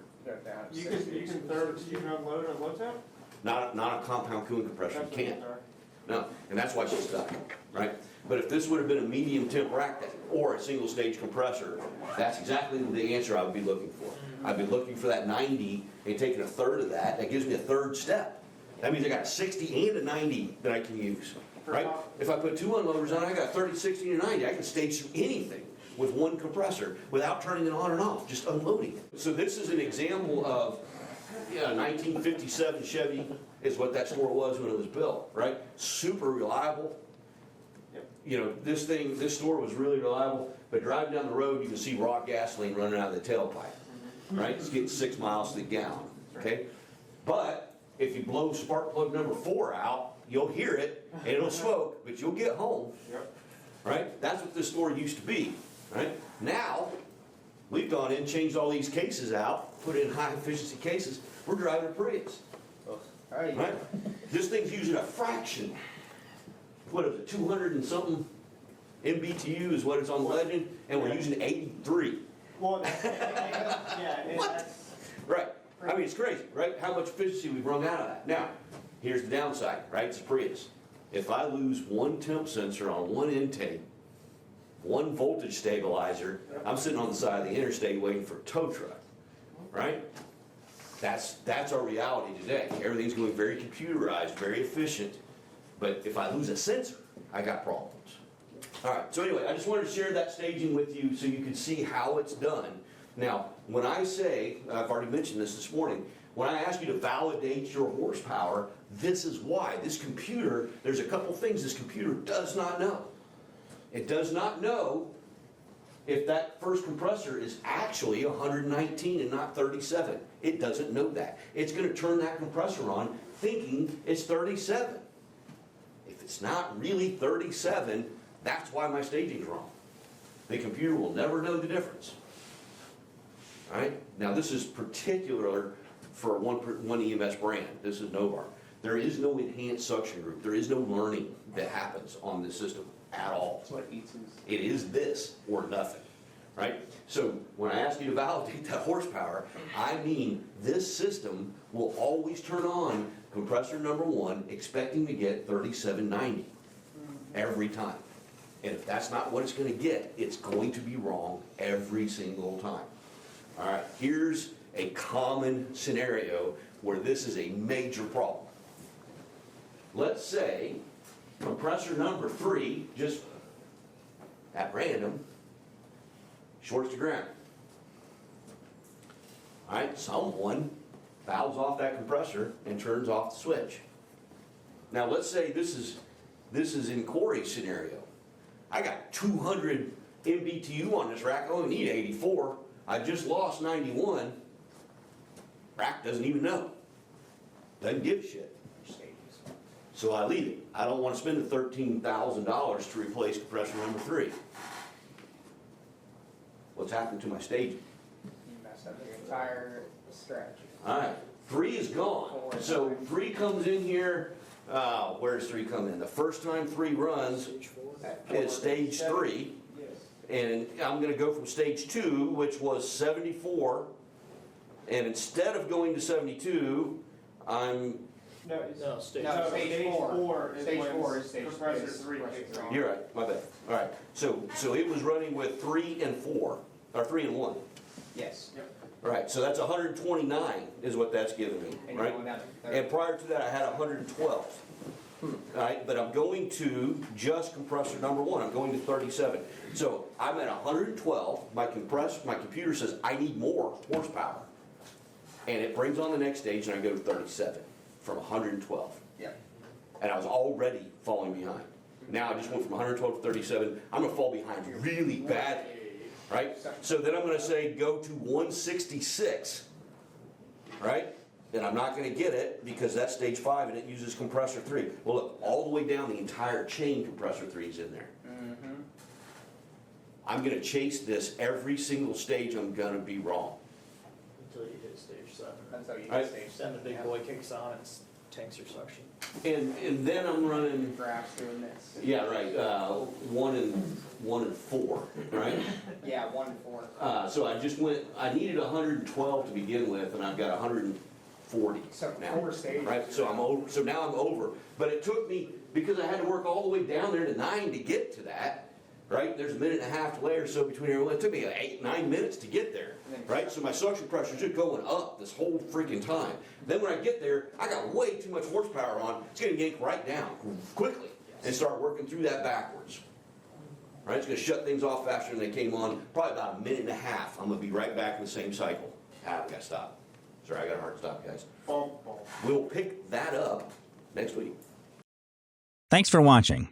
You can unload a low temp? not a compound cooling compressor, you That's what can't. those are. No, and that's why she's stuck, right? But if this would have been a medium temp rack or a single stage compressor, that's exactly the answer I would be looking for. I'd be looking for that 90 and taking a third of that, that gives me a third step. That means I got a 60 and a 90 that I can use, right? If I put 2 unloaders on, I got 30, 60, and 90. I can stage through anything with one compressor without turning it on and off, just unloading it. So this is an example of, 1957 Chevy is what that store was when it was built, right? Super reliable. You know, this store was really reliable, but driving down the road, you can see raw gasoline running out of the tailpipe, right? It's getting 6 miles to the gallon, okay? But if you blow spark plug number 4 out, you'll hear it, and it'll smoke, but you'll get home, right? That's what this store used to be, right? Now, we've gone in, changed all these cases out, put in high efficiency cases. We're driving a Prius, right? This thing's using a fraction. What is it, 200 and something MBTU is what it's on the legend, and we're using 83. Well, that's, Right. I mean, it's crazy, right? How much efficiency we've wrung out of that. Now, here's the downside, right? It's a Prius. If I lose one temp sensor on one intake, one voltage stabilizer, I'm sitting on the side of the interstate waiting for a tow truck, right? That's our reality today. Everything's going very computerized, very efficient. But if I lose a sensor, I got problems. All right, so anyway, I just wanted to share that staging with you so you can see how it's done. Now, when I say, I've already mentioned this morning, when I ask you to validate your horsepower, this is why. This computer, there's a couple things this computer does not know. It does not know if that first compressor is actually 119 and not 37. It doesn't know that. It's going to turn that compressor on thinking it's 37. If it's not really 37, that's why my staging's wrong. The computer will never know the difference. All right? Now this is particular for one EMS brand. This is Novar. There is no enhanced suction group. There is no learning that happens on this system at all. That's what eats us. It is this or nothing, right? So when I ask you to validate that horsepower, I mean this system will always turn on compressor number 1 expecting to get 3790 every time. And if that's not what it's going to get, it's going to be wrong every single time. All right, here's a common scenario where this is a major problem. Let's say compressor number 3, just at random, shorts to ground. All right, someone valves off that compressor and turns off the switch. Now let's say this is in Corey's scenario. I got 200 MBTU on this rack, I only need 84. I just lost 91. Rack doesn't even know. Doesn't give a shit. So I leave it. I don't want to spend the $13,000 to replace compressor number 3. What's happened to my staging? You messed up the entire stretch. All right, 3 is gone. So 3 comes in here. Where does 3 come in? The first time 3 runs is stage 3. And I'm going to go from stage 2, which was 74. And instead of going to 72, I'm... No, stage. No, stage 4. Stage Stage 4 is stage compressor is 3 compressor kicks three. on. You're right, my bad. All right, so it was running with 3 and 4, or 3 and 1. Yes. Right, so that's 129 is what that's giving me, And you're right? going down to 30. And prior to that, I had 112. Right, but I'm going to just compressor number one, I'm going to 37. So I'm at 112, my computer says I need more horsepower. And it brings on the next stage and I go to 37 from 112. Yeah. And I was already falling behind. Now I just went from 112 to 37, I'm gonna fall behind really badly, right? So then I'm gonna say go to 166, right? Then I'm not gonna get it because that's stage 5 and it uses compressor 3. Well, look, all the way down the entire chain, compressor 3 is in there. I'm gonna chase this every single stage, I'm gonna be wrong. Until you hit stage 7. Until you Right. get stage Then the big boy kicks on and tanks your suction. And then I'm running, graphs doing this. yeah, right, 1 and 4, right? Yeah, 1 to 4. So I just went, I needed 112 to begin with, and I've got 140 So now. 4 stages. Right, so I'm over, so now I'm over. But it took me, because I had to work all the way down there to 9 to get to that, right? There's a minute and a half delay or so between everyone. It took me 8-9 minutes to get there, right? So my suction pressure's just going up this whole freaking time. Then when I get there, I got way too much horsepower on. It's gonna yank right down quickly and start working through that backwards. Right, it's gonna shut things off faster than they came on. Probably about a minute and a half. I'm gonna be right back in the same cycle. I gotta stop. Sorry, I got a hard stop, guys. We'll pick that up next week. Thanks for watching.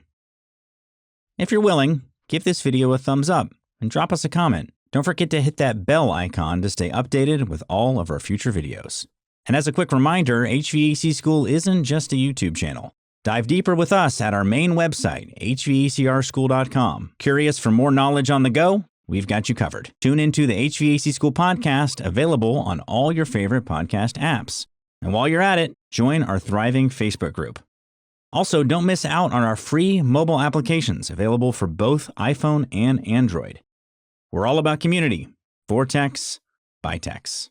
If you're willing, give this video a thumbs up and drop us a comment. Don't forget to hit that bell icon to stay updated with all of our future videos. And as a quick reminder, HVAC School isn't just a YouTube channel. Dive deeper with us at our main website, hvacrschool.com. Curious for more knowledge on the go? We've got you covered. Tune into the HVAC School podcast, available on all your favorite podcast apps. And while you're at it, join our thriving Facebook group. Also, don't miss out on our free mobile applications available for both iPhone and Android. We're all about community. For techs, by techs.